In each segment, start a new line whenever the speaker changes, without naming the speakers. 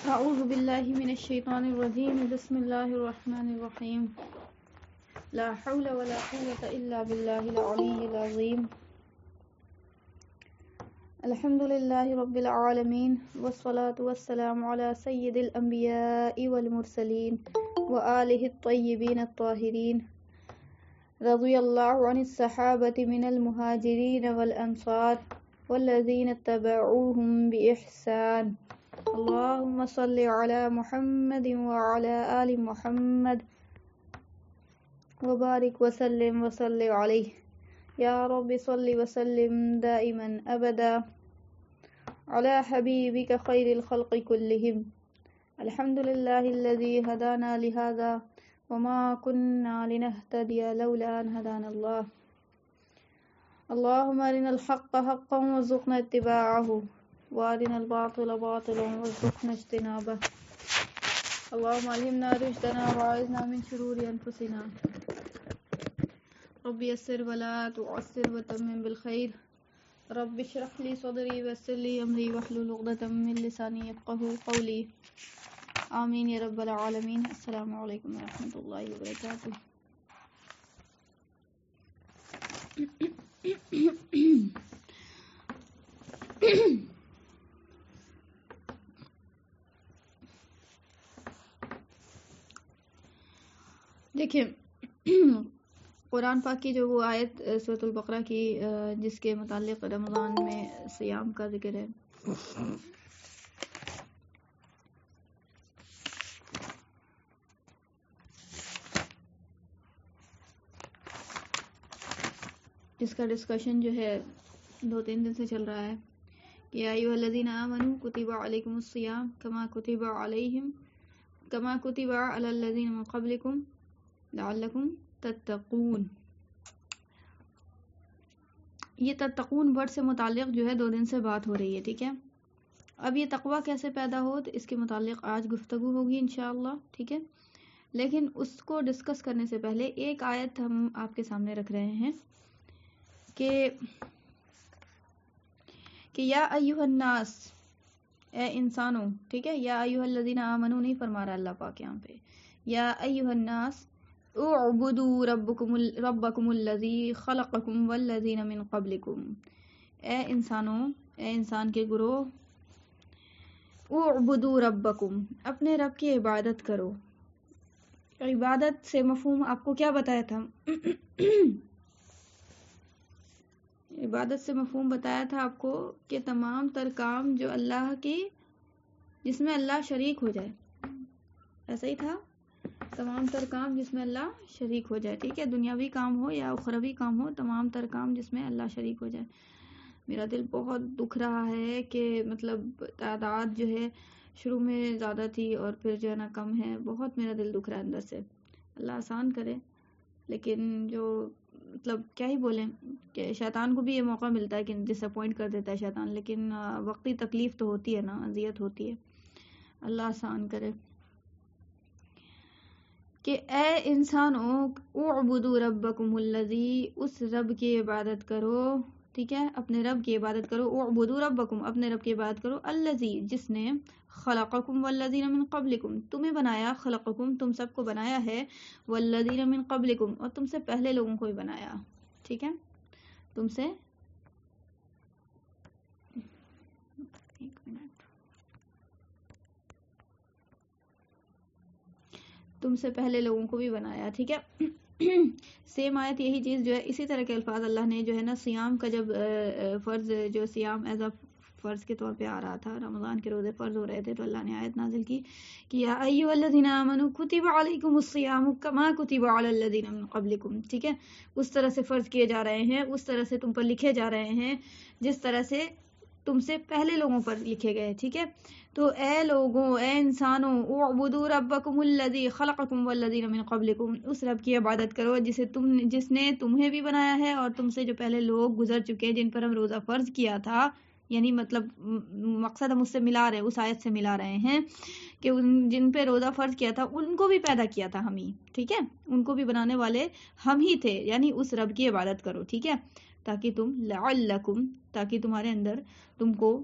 أعوذ بالله من الشيطان الرجيم بسم الله الرحمن الرحيم لا حول ولا قوة إلا بالله العلي العظيم الحمد لله رب العالمين والصلاة والسلام على سيد الأنبياء والمرسلين وآله الطيبين الطاهرين رضي الله عن الصحابة من المهاجرين والأنصار والذين اتبعوهم بإحسان اللهم صل على محمد وعلى آل محمد وبارك وسلم وصل عليه يا رب صل وسلم دائما أبدا على حبيبك خير الخلق كلهم الحمد لله الذي هدانا لهذا وما كنا لنهتدي لولا أن هدانا الله اللهم أرنا الحق حقا وارزقنا اتباعه وأرنا الباطل باطلا وارزقنا اجتنابه اللهم ألهمنا رشدنا وأعذنا من شرور أنفسنا رب يسر ولا تعسر وتمم بالخير رب اشرح لي صدري ويسر لي أمري واحلل عقدة من لساني يفقهوا قولي آمين يا رب العالمين. السلام علیکم ورحمۃ اللہ وبرکاتہ. دیکھیں قرآن پاک کی جو وہ آیت سورۃ البقرہ کی جس کے متعلق رمضان میں صیام کا ذکر ہے، جس کا ڈسکشن جو ہے 2-3 دن سے چل رہا ہے کہ یا ایھا الذین آمنوا کتب علیکم الصیام کما کتب علی الذین من قبلکم لعلکم تتقون. یہ تتقون ورڈ سے متعلق جو ہے 2 دن سے بات ہو رہی ہے، ٹھیک ہے. اب یہ تقوی کیسے پیدا ہو تو اس کے متعلق آج گفتگو ہوگی انشاءاللہ، ٹھیک ہے. لیکن اس کو ڈسکس کرنے سے پہلے ایک آیت ہم آپ کے سامنے رکھ رہے ہیں کہ یا ایھا الناس، اے انسانوں، ٹھیک ہے. یا ایھا الذین آمنوا نہیں فرما رہا اللہ پاک یہاں پہ. یا ایھا الناس اعبدوا ربکم الذی خلقکم والذین من قبلکم. اے انسانوں، اے انسان کے گروہ، اعبدوا ربکم، اپنے رب کی عبادت کرو. عبادت سے مفہوم آپ کو کیا بتایا تھا؟ عبادت سے مفہوم بتایا تھا آپ کو کہ تمام تر کام جو اللہ کی، جس میں اللہ شریک ہو جائے، ایسا ہی تھا. تمام تر کام جس میں اللہ شریک ہو جائے، ٹھیک ہے. دنیاوی کام ہو یا اخروی کام ہو، تمام تر کام جس میں اللہ شریک ہو جائے. میرا دل بہت دکھ رہا ہے کہ مطلب تعداد جو ہے شروع میں زیادہ تھی اور پھر جو ہے نا کم ہے. بہت میرا دل دکھ رہا ہے اندر سے. اللہ آسان کرے. لیکن جو مطلب کیا ہی بولیں کہ شیطان کو بھی یہ موقع ملتا ہے کہ ڈس اپوائنٹ کر دیتا ہے شیطان، لیکن وقتی تکلیف تو ہوتی ہے نا، اذیت ہوتی ہے. اللہ آسان کرے. کہ اے انسانوں، اعبدوا ربکم الذی، اس رب کی عبادت کرو، ٹھیک ہے. اپنے رب کی عبادت کرو. اعبدوا ربکم، اپنے رب کی عبادت کرو. الذی، جس نے خلقکم والذین من قبلکم، تمہیں بنایا. خلقکم، تم سب کو بنایا ہے. والذین من قبلکم، اور تم سے پہلے لوگوں کو بھی بنایا، ٹھیک ہے. تم سے پہلے لوگوں کو بھی بنایا، ٹھیک ہے. سیم آیت یہی چیز جو ہے، اسی طرح کے الفاظ اللہ نے جو ہے نا سیام کا جب فرض، جو سیام ایز اے فرض کے طور پہ آ رہا تھا، رمضان کے روزے فرض ہو رہے تھے، تو اللہ نے آیت نازل کی کہ یا ایھا الذین آمنوا کتب علیکم الصیام کما کتب علی الذین من قبلکم، ٹھیک ہے. اس طرح سے فرض کیے جا رہے ہیں، اس طرح سے تم پر لکھے جا رہے ہیں جس طرح سے تم سے پہلے لوگوں پر لکھے گئے، ٹھیک ہے. تو اے لوگوں، اے انسانوں، اعبدوا ربکم الذی خلقکم والذین من قبلکم، اس رب کی عبادت کرو جس نے تمہیں بھی بنایا ہے اور تم سے جو پہلے لوگ گزر چکے جن پر ہم روزہ فرض کیا تھا. یعنی مطلب مقصد ہم اس سے ملا رہے، اس آیت سے ملا رہے ہیں کہ جن پہ روزہ فرض کیا تھا ان کو بھی پیدا کیا تھا ہم ہی، ٹھیک ہے. ان کو بھی بنانے والے ہم ہی تھے. یعنی اس رب کی عبادت کرو، ٹھیک ہے. تاکہ تم لعلکم، تاکہ تمہارے اندر تم کو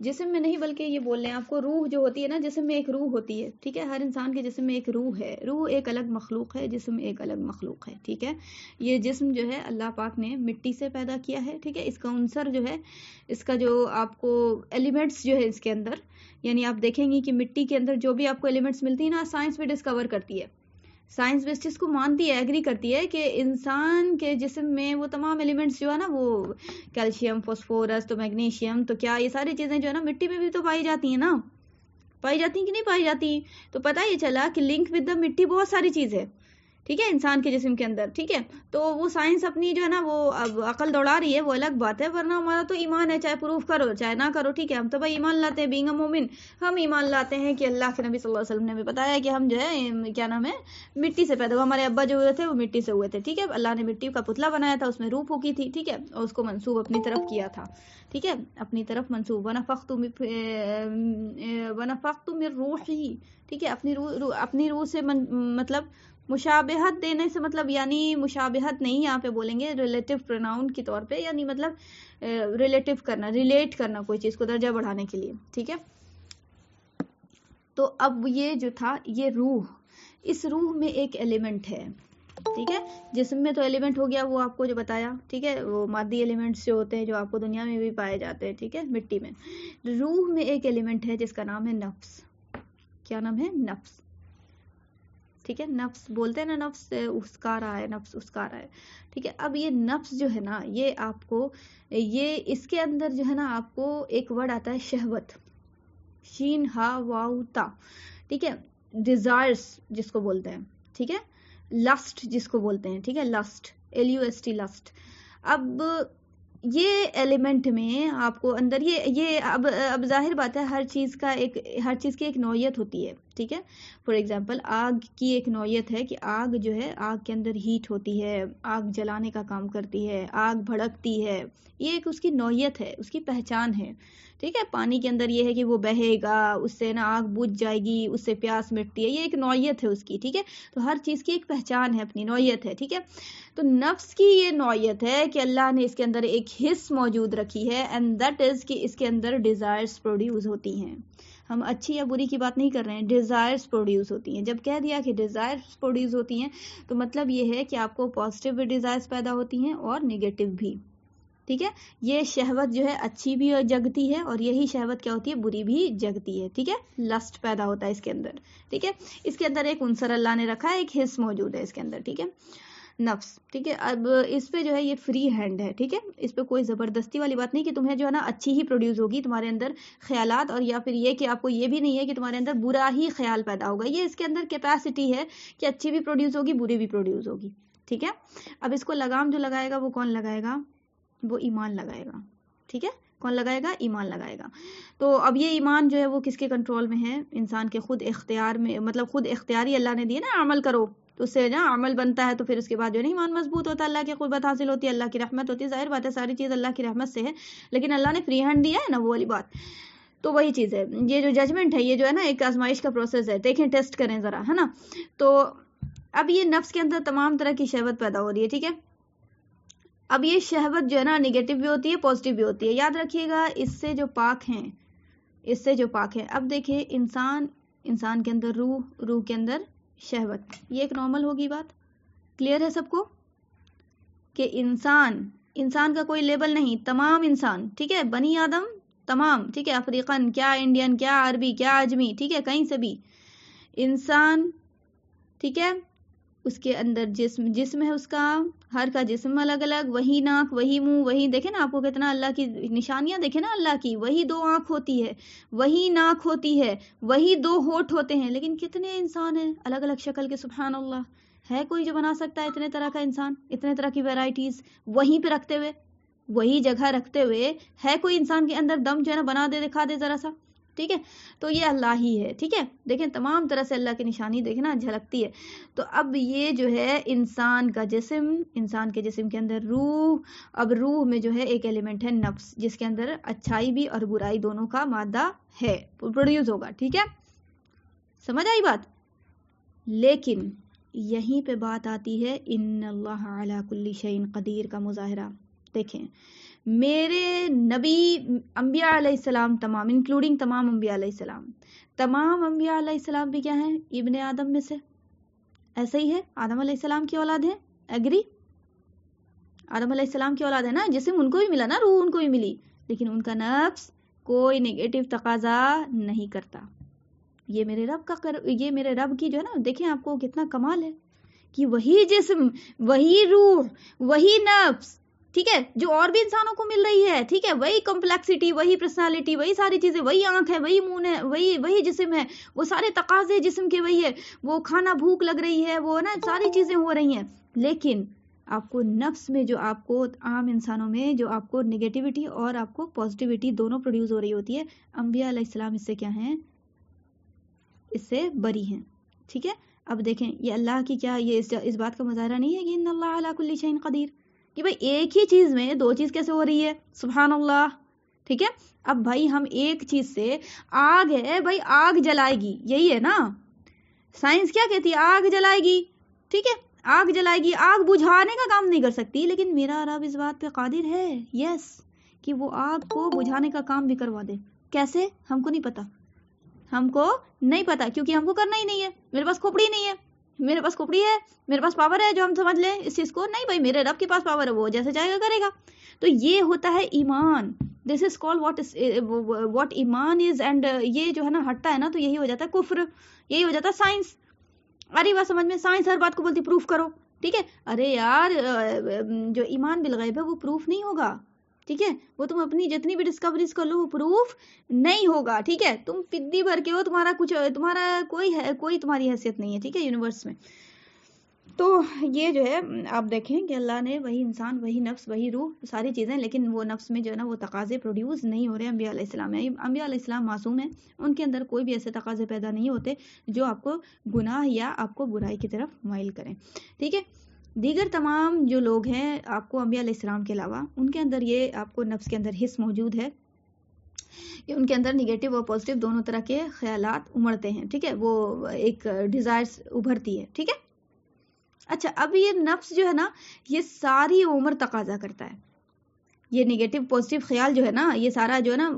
جسم میں نہیں بلکہ یہ بول رہے ہیں آپ کو، روح جو ہوتی ہے نا، جسم میں ایک روح ہوتی ہے، ٹھیک ہے، ہر انسان کے جسم میں ایک روح ہے، روح ایک الگ مخلوق ہے، جسم ایک الگ مخلوق ہے، ٹھیک ہے. یہ جسم جو ہے اللہ پاک نے مٹی سے پیدا کیا ہے، ٹھیک ہے. اس کا عنصر جو ہے، اس کا جو آپ کو ایلیمنٹس جو ہے اس کے اندر، یعنی آپ دیکھیں گے کہ مٹی کے اندر جو بھی آپ کو ایلیمنٹس ملتی ہیں نا، سائنس بھی ڈسکور کرتی ہے، سائنس بھی اس چیز کو مانتی ہے، ایگری کرتی ہے کہ انسان کے جسم میں وہ تمام ایلیمنٹس جو ہے نا، وہ کیلشیم، فاسفورس، تو میگنیشیم، تو کیا یہ ساری چیزیں جو ہے نا مٹی میں بھی تو پائی جاتی ہیں نا، پائی جاتی ہیں کہ نہیں پائی جاتی. تو پتہ یہ چلا کہ لنک ود دا مٹی بہت ساری چیز ہے، ٹھیک ہے، انسان کے جسم کے اندر، ٹھیک ہے. تو وہ سائنس اپنی جو ہے نا وہ اب عقل دوڑا رہی ہے، وہ الگ بات ہے، ورنہ ہمارا تو ایمان ہے، چاہے پروف کرو چاہے نہ کرو، ٹھیک ہے. ہم تو بھائی ایمان لاتے ہیں، بینگ اے مومن ہم ایمان لاتے ہیں کہ اللہ کے نبی صلی اللہ علیہ وسلم نے بھی بتایا کہ ہم جو ہے کیا نام ہے مٹی سے پیدا ہوئے، ہمارے ابا جو ہوئے تھے وہ مٹی سے ہوئے تھے، ٹھیک ہے. اللہ نے مٹی کا پتلا بنایا تھا، اس میں روح پھونکی تھی، ٹھیک ہے، اور اس کو منسوب اپنی طرف کیا تھا، ٹھیک ہے، اپنی طرف منسوب. ونفخت من روحی، ٹھیک ہے، اپنی روح سے مطلب مشابہت دینے سے، مطلب یعنی مشابہت نہیں، یہاں پہ بولیں گے ریلیٹو پروناؤن کے طور پہ، یعنی مطلب ریلیٹو کرنا، ریلیٹ کرنا کوئی چیز کو درجہ بڑھانے کے لیے، ٹھیک ہے. تو اب یہ جو تھا یہ روح، اس روح میں ایک ایلیمنٹ ہے، ٹھیک ہے. جسم میں تو ایلیمنٹ ہو گیا وہ آپ کو جو بتایا، ٹھیک ہے، وہ مادی ایلیمنٹس جو ہوتے ہیں جو آپ کو دنیا میں بھی پائے جاتے ہیں، ٹھیک ہے، مٹی میں. روح میں ایک ایلیمنٹ ہے جس کا نام ہے نفس. کیا نام ہے؟ نفس، ٹھیک ہے. نفس بولتے ہیں نا، نفس اسکا رہا ہے، نفس اسکا رہا ہے، ٹھیک ہے. اب یہ نفس جو ہے نا، یہ آپ کو یہ اس کے اندر جو ہے نا آپ کو ایک ورڈ آتا ہے شہوت، شین ہا واو تا، ٹھیک ہے. ڈیزائرس جس کو بولتے ہیں، ٹھیک ہے. لسٹ جس کو بولتے ہیں، ٹھیک ہے، لسٹ، LUST، لسٹ. اب یہ ایلیمنٹ میں آپ کو اندر یہ اب ظاہر بات ہے، ہر چیز کی ایک نوعیت ہوتی ہے، ٹھیک ہے. فار ایگزامپل آگ کی ایک نوعیت ہے کہ آگ جو ہے، آگ کے اندر ہیٹ ہوتی ہے، آگ جلانے کا کام کرتی ہے، آگ بھڑکتی ہے، یہ ایک اس کی نوعیت ہے، اس کی پہچان ہے، ٹھیک ہے. پانی کے اندر یہ ہے کہ وہ بہے گا، اس سے نا آگ بجھ جائے گی، اس سے پیاس مٹتی ہے، یہ ایک نوعیت ہے اس کی، ٹھیک ہے. تو ہر چیز کی ایک پہچان ہے، اپنی نوعیت ہے، ٹھیک ہے. تو نفس کی یہ نوعیت ہے کہ اللہ نے اس کے اندر ایک حص موجود رکھی ہے، اینڈ دیٹ از کہ اس کے اندر ڈیزائرز پروڈیوس ہوتی ہیں. ہم اچھی یا بری کی بات نہیں کر رہے ہیں، ڈیزائرز پروڈیوس ہوتی ہیں. جب کہہ دیا کہ ڈیزائرز پروڈیوس ہوتی ہیں تو مطلب یہ ہے کہ آپ کو پازیٹیو بھی ڈیزائرز پیدا ہوتی ہیں اور نیگیٹو بھی، ٹھیک ہے. یہ شہوت جو ہے اچھی بھی جگتی ہے، اور یہی شہوت کیا ہوتی ہے؟ بری بھی جگتی ہے، ٹھیک ہے. لسٹ پیدا ہوتا ہے اس کے اندر، ٹھیک ہے. اس کے اندر ایک عنصر اللہ نے رکھا ہے، ایک حص موجود ہے اس کے اندر، ٹھیک ہے، نفس، ٹھیک ہے. اب اس پہ جو ہے یہ فری ہینڈ ہے، ٹھیک ہے. اس پہ کوئی زبردستی والی بات نہیں کہ تمہیں جو ہے نا اچھی ہی پروڈیوس ہوگی تمہارے اندر خیالات، اور یا پھر یہ کہ آپ کو یہ بھی نہیں ہے کہ تمہارے اندر برا ہی خیال پیدا ہوگا. یہ اس کے اندر کیپیسٹی ہے کہ اچھی بھی پروڈیوس ہوگی، بری بھی پروڈیوس ہوگی، ٹھیک ہے. اب اس کو لگام جو لگائے گا وہ کون لگائے گا؟ وہ ایمان لگائے گا، ٹھیک ہے. کون لگائے گا؟ ایمان لگائے گا. تو اب یہ ایمان جو ہے وہ کس کے کنٹرول میں ہے؟ انسان کے خود اختیار میں، مطلب خود اختیاری اللہ نے دیے نا، عمل کرو تو اس سے نا عمل بنتا ہے، تو پھر اس کے بعد جو ہے نا ایمان مضبوط ہوتا ہے، اللہ کی قربت حاصل ہوتی ہے، اللہ کی رحمت ہوتی ہے. ظاہر بات ہے ساری چیز اللہ کی رحمت سے ہے، لیکن اللہ نے فری ہینڈ دیا ہے نا، وہ والی بات. تو وہی چیز ہے، یہ جو ججمنٹ ہے یہ جو ہے نا ایک آزمائش کا پروسیس ہے، دیکھیں ٹیسٹ کریں ذرا، ہے نا. تو اب یہ نفس کے اندر تمام طرح کی شہوت پیدا ہو رہی ہے، ٹھیک ہے. اب یہ شہوت جو ہے نا نیگیٹو بھی ہوتی ہے، پازیٹیو بھی ہوتی ہے. یاد رکھیے گا اس سے جو پاک ہیں، اس سے جو پاک ہے. اب دیکھیں انسان کے اندر روح کے اندر شہوت، یہ ایک نارمل ہوگی بات، کلیئر ہے سب کو کہ انسان کا کوئی لیبل نہیں، تمام انسان، ٹھیک ہے، بنی آدم تمام، ٹھیک ہے، افریقن کیا، انڈین کیا، عربی کیا، اجمی، ٹھیک ہے، کہیں سے بھی انسان، ٹھیک ہے. اس کے اندر جسم ہے، اس کا ہر کا جسم الگ الگ، وہی ناک، وہی منہ، وہی دیکھیں نا آپ کو کتنا اللہ کی نشانیاں دیکھیں نا اللہ کی، وہی 2 آنکھ ہوتی ہے، وہی ناک ہوتی ہے، وہی 2 ہونٹ ہوتے ہیں، لیکن کتنے انسان ہیں الگ الگ شکل کے. سبحان اللہ، ہے کوئی جو بنا سکتا ہے اتنے طرح کا انسان، اتنے طرح کی ویرائٹیز وہیں پہ رکھتے ہوئے، وہی جگہ رکھتے ہوئے؟ ہے کوئی انسان کے اندر دم جو ہے نا بنا دے، دکھا دے ذرا سا، ٹھیک ہے. تو یہ اللہ ہی ہے، ٹھیک ہے. دیکھیں تمام طرح سے اللہ کی نشانی دیکھنا جھلکتی ہے. تو اب یہ جو ہے انسان کا جسم، انسان کے جسم کے اندر روح، اب روح میں جو ہے ایک ایلیمنٹ ہے نفس، جس کے اندر اچھائی بھی اور برائی دونوں کا مادہ ہے، پروڈیوس ہوگا، ٹھیک ہے. سمجھ آئی بات؟ لیکن یہیں پہ بات آتی ہے ان اللہ علی کل شیء قدیر کا مظاہرہ. دیکھیں میرے نبی انبیاء علیہ السلام تمام انکلوڈنگ تمام انبیاء علیہ السلام، تمام انبیاء علیہ السلام بھی کیا ہیں؟ ابن آدم میں سے، ایسا ہی ہے، آدم علیہ السلام کی اولاد ہیں، ایگری؟ آدم علیہ السلام کی اولاد ہے نا، جسم ان کو بھی ملا نا، روح ان کو بھی ملی، لیکن ان کا نفس کوئی نیگیٹو تقاضا نہیں کرتا۔ یہ میرے رب کا یہ میرے رب کی جو ہے نا، دیکھیں آپ کو کتنا کمال ہے کہ وہی جسم، وہی روح، وہی نفس، ٹھیک ہے، جو اور بھی انسانوں کو مل رہی ہے، ٹھیک ہے، وہی کمپلیکسٹی، وہی پرسنالٹی، وہی ساری چیزیں، وہی آنکھ ہے، وہی منہ ہے، وہی جسم ہے، وہ سارے تقاضے جسم کے وہی ہے، وہ کھانا بھوک لگ رہی ہے، وہ نا ساری چیزیں ہو رہی ہیں، لیکن آپ کو نفس میں جو آپ کو عام انسانوں میں جو آپ کو نگیٹیوٹی اور آپ کو پازیٹیوٹی دونوں پروڈیوس ہو رہی ہوتی ہے، انبیاء علیہ السلام اس سے کیا ہیں؟ اس سے بری ہیں، ٹھیک ہے۔ اب دیکھیں یہ اللہ کی کیا یہ اس بات کا مظاہرہ نہیں ہے کہ ان اللہ علی کل شیء قدیر، کہ بھائی ایک ہی چیز میں دو چیز کیسے ہو رہی ہے؟ سبحان اللہ، ٹھیک ہے۔ اب بھائی ہم ایک چیز سے، آگ ہے بھائی، آگ جلائے گی، یہی ہے نا، سائنس کیا کہتی ہے؟ آگ جلائے گی، ٹھیک ہے، آگ جلائے گی، آگ بجھانے کا کام نہیں کر سکتی، لیکن میرا رب اس بات پہ قادر ہے، یس، کہ وہ آگ کو بجھانے کا کام بھی کروا دے۔ کیسے؟ ہم کو نہیں پتا، ہم کو نہیں پتا، کیونکہ ہم کو کرنا ہی نہیں ہے، میرے پاس کھوپڑی نہیں ہے، میرے پاس کھوپڑی ہے، میرے پاس پاور ہے جو ہم سمجھ لیں اس چیز کو، نہیں بھائی میرے رب کے پاس پاور ہے، وہ جیسے چاہے گا کرے گا۔ تو یہ ہوتا ہے ایمان، دس از کال واٹ ایمان از، اینڈ یہ جو ہے نا ہٹتا ہے نا تو یہی ہو جاتا ہے کفر، یہی ہو جاتا ہے سائنس۔ ارے بات سمجھ میں، سائنس ہر بات کو بولتی پروف کرو، ٹھیک ہے، ارے یار جو ایمان بالغیب ہے وہ پروف نہیں ہوگا، ٹھیک ہے، وہ تم اپنی جتنی بھی ڈسکوریز کر لو وہ پروف نہیں ہوگا، ٹھیک ہے، تم فدی بھر کے ہو، تمہارا کوئی تمہاری حیثیت نہیں ہے، ٹھیک ہے، یونیورس میں۔ تو یہ جو ہے آپ دیکھیں کہ اللہ نے وہی انسان، وہی نفس، وہی روح، ساری چیزیں، لیکن وہ نفس میں جو ہے نا وہ تقاضے پروڈیوس نہیں ہو رہے انبیاء علیہ السلام میں۔ انبیاء علیہ السلام معصوم ہیں، ان کے اندر کوئی بھی ایسے تقاضے پیدا نہیں ہوتے جو آپ کو گناہ یا آپ کو برائی کی طرف مائل کریں، ٹھیک ہے۔ دیگر تمام جو لوگ ہیں آپ کو انبیاء علیہ السلام کے علاوہ، ان کے اندر یہ آپ کو نفس کے اندر حس موجود ہے کہ ان کے اندر نگیٹو اور پازیٹیو دونوں طرح کے خیالات امڑتے ہیں، ٹھیک ہے، وہ ایک ڈیزائرز ابھرتی ہے، ٹھیک ہے۔ اچھا، اب یہ نفس جو ہے نا یہ ساری عمر تقاضا کرتا ہے، یہ نگیٹو پازیٹیو خیال جو ہے نا یہ سارا جو ہے نا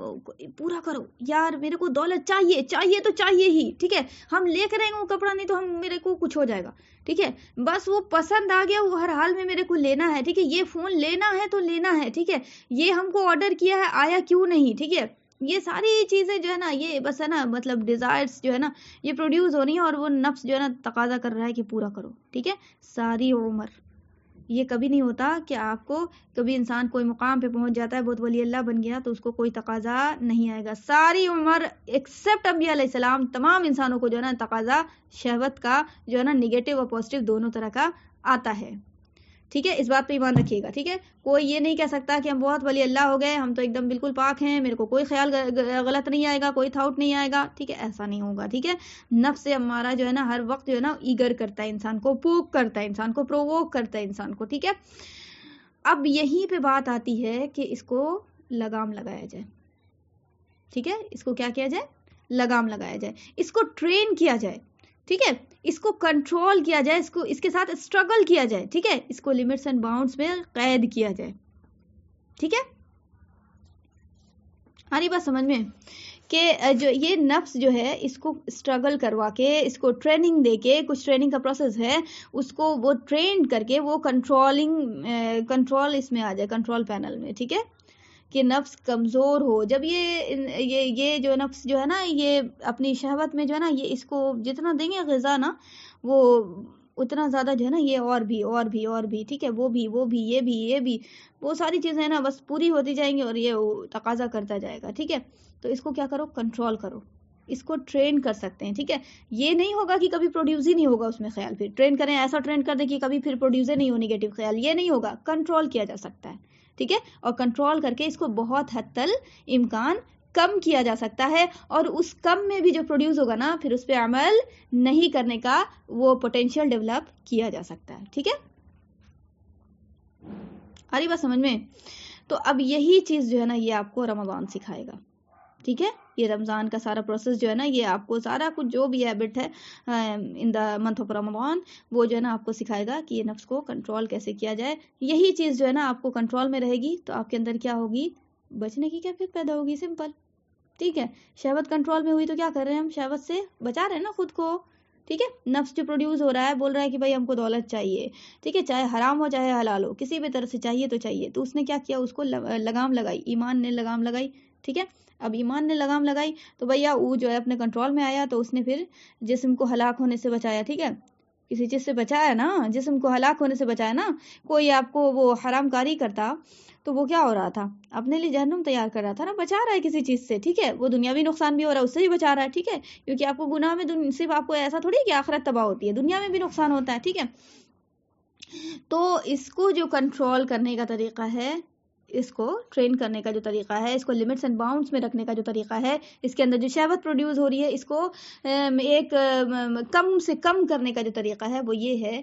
پورا کرو یار، میرے کو دولت چاہیے، چاہیے تو چاہیے ہی، ٹھیک ہے، ہم لے کے رہیں گے وہ کپڑا، نہیں تو میرے کو کچھ ہو جائے گا، ٹھیک ہے، بس وہ پسند آ گیا، وہ ہر حال میں میرے کو لینا ہے، ٹھیک ہے، یہ فون لینا ہے تو لینا ہے، ٹھیک ہے، یہ ہم کو آرڈر کیا ہے آیا کیوں نہیں، ٹھیک ہے، یہ ساری چیزیں جو ہے نا یہ بس ہے نا مطلب ڈیزائرز جو ہے نا یہ پروڈیوس ہو رہی ہیں، اور وہ نفس جو ہے نا تقاضا کر رہا ہے کہ پورا کرو، ٹھیک ہے، ساری عمر۔ یہ کبھی نہیں ہوتا کہ آپ کو کبھی انسان کوئی مقام پہ پہنچ جاتا ہے، بہت ولی اللہ بن گیا تو اس کو کوئی تقاضا نہیں آئے گا، ساری عمر ایکسیپٹ انبیاء علیہ السلام تمام انسانوں کو جو ہے نا تقاضا شہوت کا جو ہے نا نگیٹو اور پازیٹیو دونوں طرح کا آتا ہے، ٹھیک ہے، اس بات پہ ایمان رکھیے گا، ٹھیک ہے، کوئی یہ نہیں کہہ سکتا کہ ہم بہت ولی اللہ ہو گئے، ہم تو ایک دم بالکل پاک ہیں، میرے کو کوئی خیال غلط نہیں آئے گا، کوئی تھاٹ نہیں آئے گا، ٹھیک ہے، ایسا نہیں ہوگا، ٹھیک ہے۔ نفس ہمارا جو ہے نا ہر وقت جو ہے نا ایگر کرتا ہے انسان کو، پوک کرتا ہے انسان کو، پرووک کرتا ہے انسان کو، ٹھیک ہے۔ اب یہیں پہ بات آتی ہے کہ اس کو لگام لگایا جائے، ٹھیک ہے، اس کو کیا کیا جائے؟ لگام لگایا جائے، اس کو ٹرین کیا جائے، ٹھیک ہے، اس کو کنٹرول کیا جائے، اس کے ساتھ اسٹرگل کیا جائے، ٹھیک ہے، اس کو لمٹس اینڈ باؤنڈز میں قید کیا جائے، ٹھیک ہے۔ ہماری بات سمجھ میں کہ جو یہ نفس جو ہے اس کو اسٹرگل کروا کے، اس کو ٹریننگ دے کے، کچھ ٹریننگ کا پروسیس ہے، اس کو وہ ٹرین کر کے وہ کنٹرول اس میں آ جائے، کنٹرول پینل میں، ٹھیک ہے، کہ نفس کمزور ہو۔ جب یہ جو نفس جو ہے نا یہ اپنی شہوت میں جو ہے نا یہ اس کو جتنا دیں گے غذا نا وہ اتنا زیادہ جو ہے نا یہ اور بھی، ٹھیک ہے، وہ بھی یہ بھی وہ ساری چیزیں نا بس پوری ہوتی جائیں گی اور یہ تقاضا کرتا جائے گا، ٹھیک ہے۔ تو اس کو کیا کرو؟ کنٹرول کرو، اس کو ٹرین کر سکتے ہیں، ٹھیک ہے۔ یہ نہیں ہوگا کہ کبھی پروڈیوس ہی نہیں ہوگا اس میں خیال، پھر ٹرین کریں ایسا ٹرین کر دیں کہ کبھی پھر پروڈیوس ہی نہیں ہو نیگیٹو خیال، یہ نہیں ہوگا، کنٹرول کیا جا سکتا ہے، ٹھیک ہے، اور کنٹرول کر کے اس کو بہت حد تک امکان کم کیا جا سکتا ہے، اور اس کم میں بھی جو پروڈیوس ہوگا نا پھر اس پہ عمل نہیں کرنے کا وہ پوٹینشیل ڈیولپ کیا جا سکتا ہے، ٹھیک ہے۔ آ رہی بات سمجھ میں؟ تو اب یہی چیز جو ہے نا یہ آپ کو رمضان سکھائے گا، ٹھیک ہے. یہ رمضان کا سارا پروسیس جو ہے نا یہ آپ کو سارا کچھ جو بھی ہیبٹ ہے ان دا منتھ آف رمضان وہ جو ہے نا آپ کو سکھائے گا کہ یہ نفس کو کنٹرول کیسے کیا جائے. یہی چیز جو ہے نا آپ کو کنٹرول میں رہے گی تو آپ کے اندر کیا ہوگی, بچنے کی کیفیت پیدا ہوگی. سمپل. ٹھیک ہے. شہوت کنٹرول میں ہوئی تو کیا کر رہے ہیں ہم, شہوت سے بچا رہے ہیں نا خود کو. ٹھیک ہے. نفس جو پروڈیوس ہو رہا ہے بول رہا ہے کہ بھائی ہم کو دولت چاہیے, ٹھیک ہے, چاہے حرام ہو چاہے حلال ہو, کسی بھی طرح سے چاہیے تو چاہیے. تو اس نے کیا کیا, اس کو لگام لگائی, ایمان نے لگام لگائی. ٹھیک ہے. اب ایمان نے لگام لگائی تو بھیا وہ جو ہے اپنے کنٹرول میں آیا, تو اس نے پھر جسم کو ہلاک ہونے سے بچایا. ٹھیک ہے. کسی چیز سے بچایا نا, جسم کو ہلاک ہونے سے بچایا نا. کوئی آپ کو وہ حرام کاری کرتا تو وہ کیا ہو رہا تھا, اپنے لیے جہنم تیار کر رہا تھا نا, بچا رہا ہے کسی چیز سے. ٹھیک ہے. وہ دنیاوی نقصان بھی ہو رہا ہے, اس سے بھی بچا رہا ہے. ٹھیک ہے. کیونکہ آپ کو گناہ میں صرف آپ کو ایسا تھوڑی کہ آخرت تباہ ہوتی ہے, دنیا میں بھی نقصان ہوتا ہے. ٹھیک ہے. تو اس کو جو کنٹرول کرنے کا طریقہ ہے, اس کو ٹرین کرنے کا جو طریقہ ہے, اس کو لمٹس اینڈ باؤنڈس میں رکھنے کا جو طریقہ ہے, اس کے اندر جو شہوت پروڈیوس ہو رہی ہے اس کو ایک کم سے کم کرنے کا جو طریقہ ہے وہ یہ ہے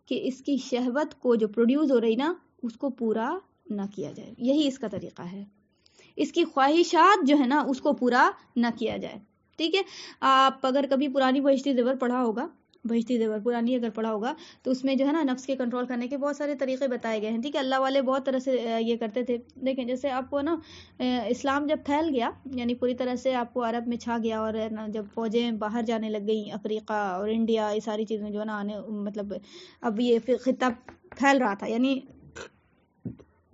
کہ اس کی شہوت کو جو پروڈیوس ہو رہی نا اس کو پورا نہ کیا جائے. یہی اس کا طریقہ ہے. اس کی خواہشات جو ہے نا اس کو پورا نہ کیا جائے. ٹھیک ہے. آپ اگر کبھی پرانی بہشتی زیور پڑھا ہوگا, بہشتی زیور پرانی اگر پڑھا ہوگا تو اس میں جو ہے نا نفس کے کنٹرول کرنے کے بہت سارے طریقے بتائے گئے ہیں. ٹھیک ہے. اللہ والے بہت طرح سے یہ کرتے تھے. دیکھیں جیسے آپ کو نا اسلام جب پھیل گیا, یعنی پوری طرح سے آپ کو عرب میں چھا گیا, اور جب فوجیں باہر جانے لگ گئیں, افریقہ اور انڈیا, یہ ساری چیزیں جو ہے نا آنے, مطلب اب یہ خطہ پھیل رہا تھا, یعنی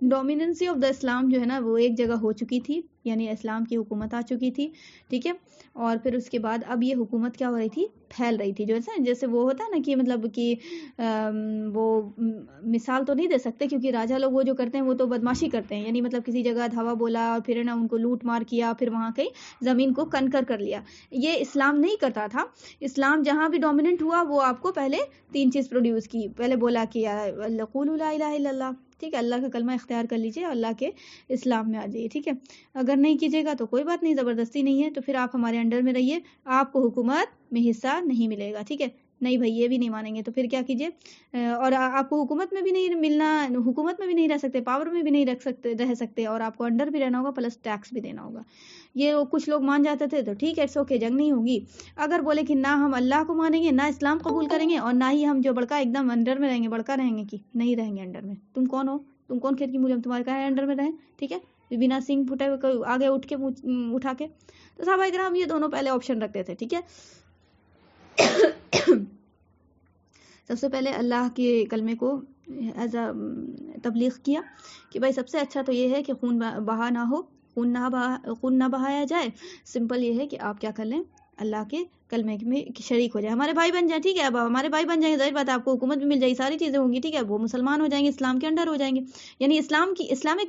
ڈومیننسی آف دا اسلام جو ہے نا وہ ایک جگہ ہو چکی تھی, یعنی اسلام کی حکومت آ چکی تھی. ٹھیک ہے. اور پھر اس کے بعد اب یہ حکومت کیا ہو رہی تھی, پھیل رہی تھی. جیسے وہ ہوتا ہے نا کہ مطلب کہ وہ مثال تو نہیں دے سکتے کیونکہ راجا لوگ وہ جو کرتے ہیں وہ تو بدماشی کرتے ہیں, یعنی مطلب کسی جگہ دھاوا بولا اور پھر نا ان کو لوٹ مار کیا, پھر وہاں کہیں زمین کو کنکر کر لیا. یہ اسلام نہیں کرتا تھا. اسلام جہاں بھی ڈومیننٹ ہوا وہ آپ کو پہلے 3 چیز پروڈیوس کی. پہلے بولا کہ قولوا لا الہ الا اللہ, ٹھیک ہے, اللہ کا کلمہ اختیار کر لیجئے, اللہ کے اسلام میں آ جائیے. ٹھیک ہے. اگر نہیں کیجیے گا تو کوئی بات نہیں, زبردستی نہیں ہے, تو پھر آپ ہمارے انڈر میں رہیے, آپ کو حکومت میں حصہ نہیں ملے گا. ٹھیک ہے. نہیں بھائی یہ بھی نہیں مانیں گے تو پھر کیا کیجیے, اور آپ کو حکومت میں بھی نہیں ملنا, حکومت میں بھی نہیں رہ سکتے, پاور میں بھی نہیں رہ سکتے, اور آپ کو انڈر بھی رہنا ہوگا پلس ٹیکس بھی دینا ہوگا. یہ کچھ لوگ مان جاتے تھے تو ٹھیک ہے, اٹس اوکے, جنگ نہیں ہوگی. اگر بولے کہ نہ ہم اللہ کو مانیں گے, نہ اسلام قبول کریں گے, اور نہ ہی ہم جو بڑکا ایک دم انڈر میں رہیں گے, بڑکا رہیں گے کہ نہیں رہیں گے انڈر میں, تم کون ہو, تم کون کھیت کی مولی, ہم تمہارے کہاں انڈر میں رہیں. ٹھیک ہے. بنا سینگ پھٹے ہوئے آگے اٹھا کے. تو صحابہ کرام یہ دونوں پہلے آپشن رکھتے تھے. ٹھیک ہے. سب سے پہلے اللہ کے کلمے کو ایز اے تبلیغ کیا کہ بھائی سب سے اچھا تو یہ ہے کہ خون بہا نہ ہو, خون نہ بہایا جائے. سمپل یہ ہے کہ آپ کیا کر لیں, اللہ کے کلمے میں شریک ہو جائے, ہمارے بھائی بن جائیں. ٹھیک ہے. اب ہمارے بھائی بن جائیں گے, ظاہر بات ہے آپ کو حکومت بھی مل جائے گی, ساری چیزیں ہوں گی. ٹھیک ہے. وہ مسلمان ہو جائیں گے, اسلام کے انڈر ہو جائیں گے, یعنی اسلامک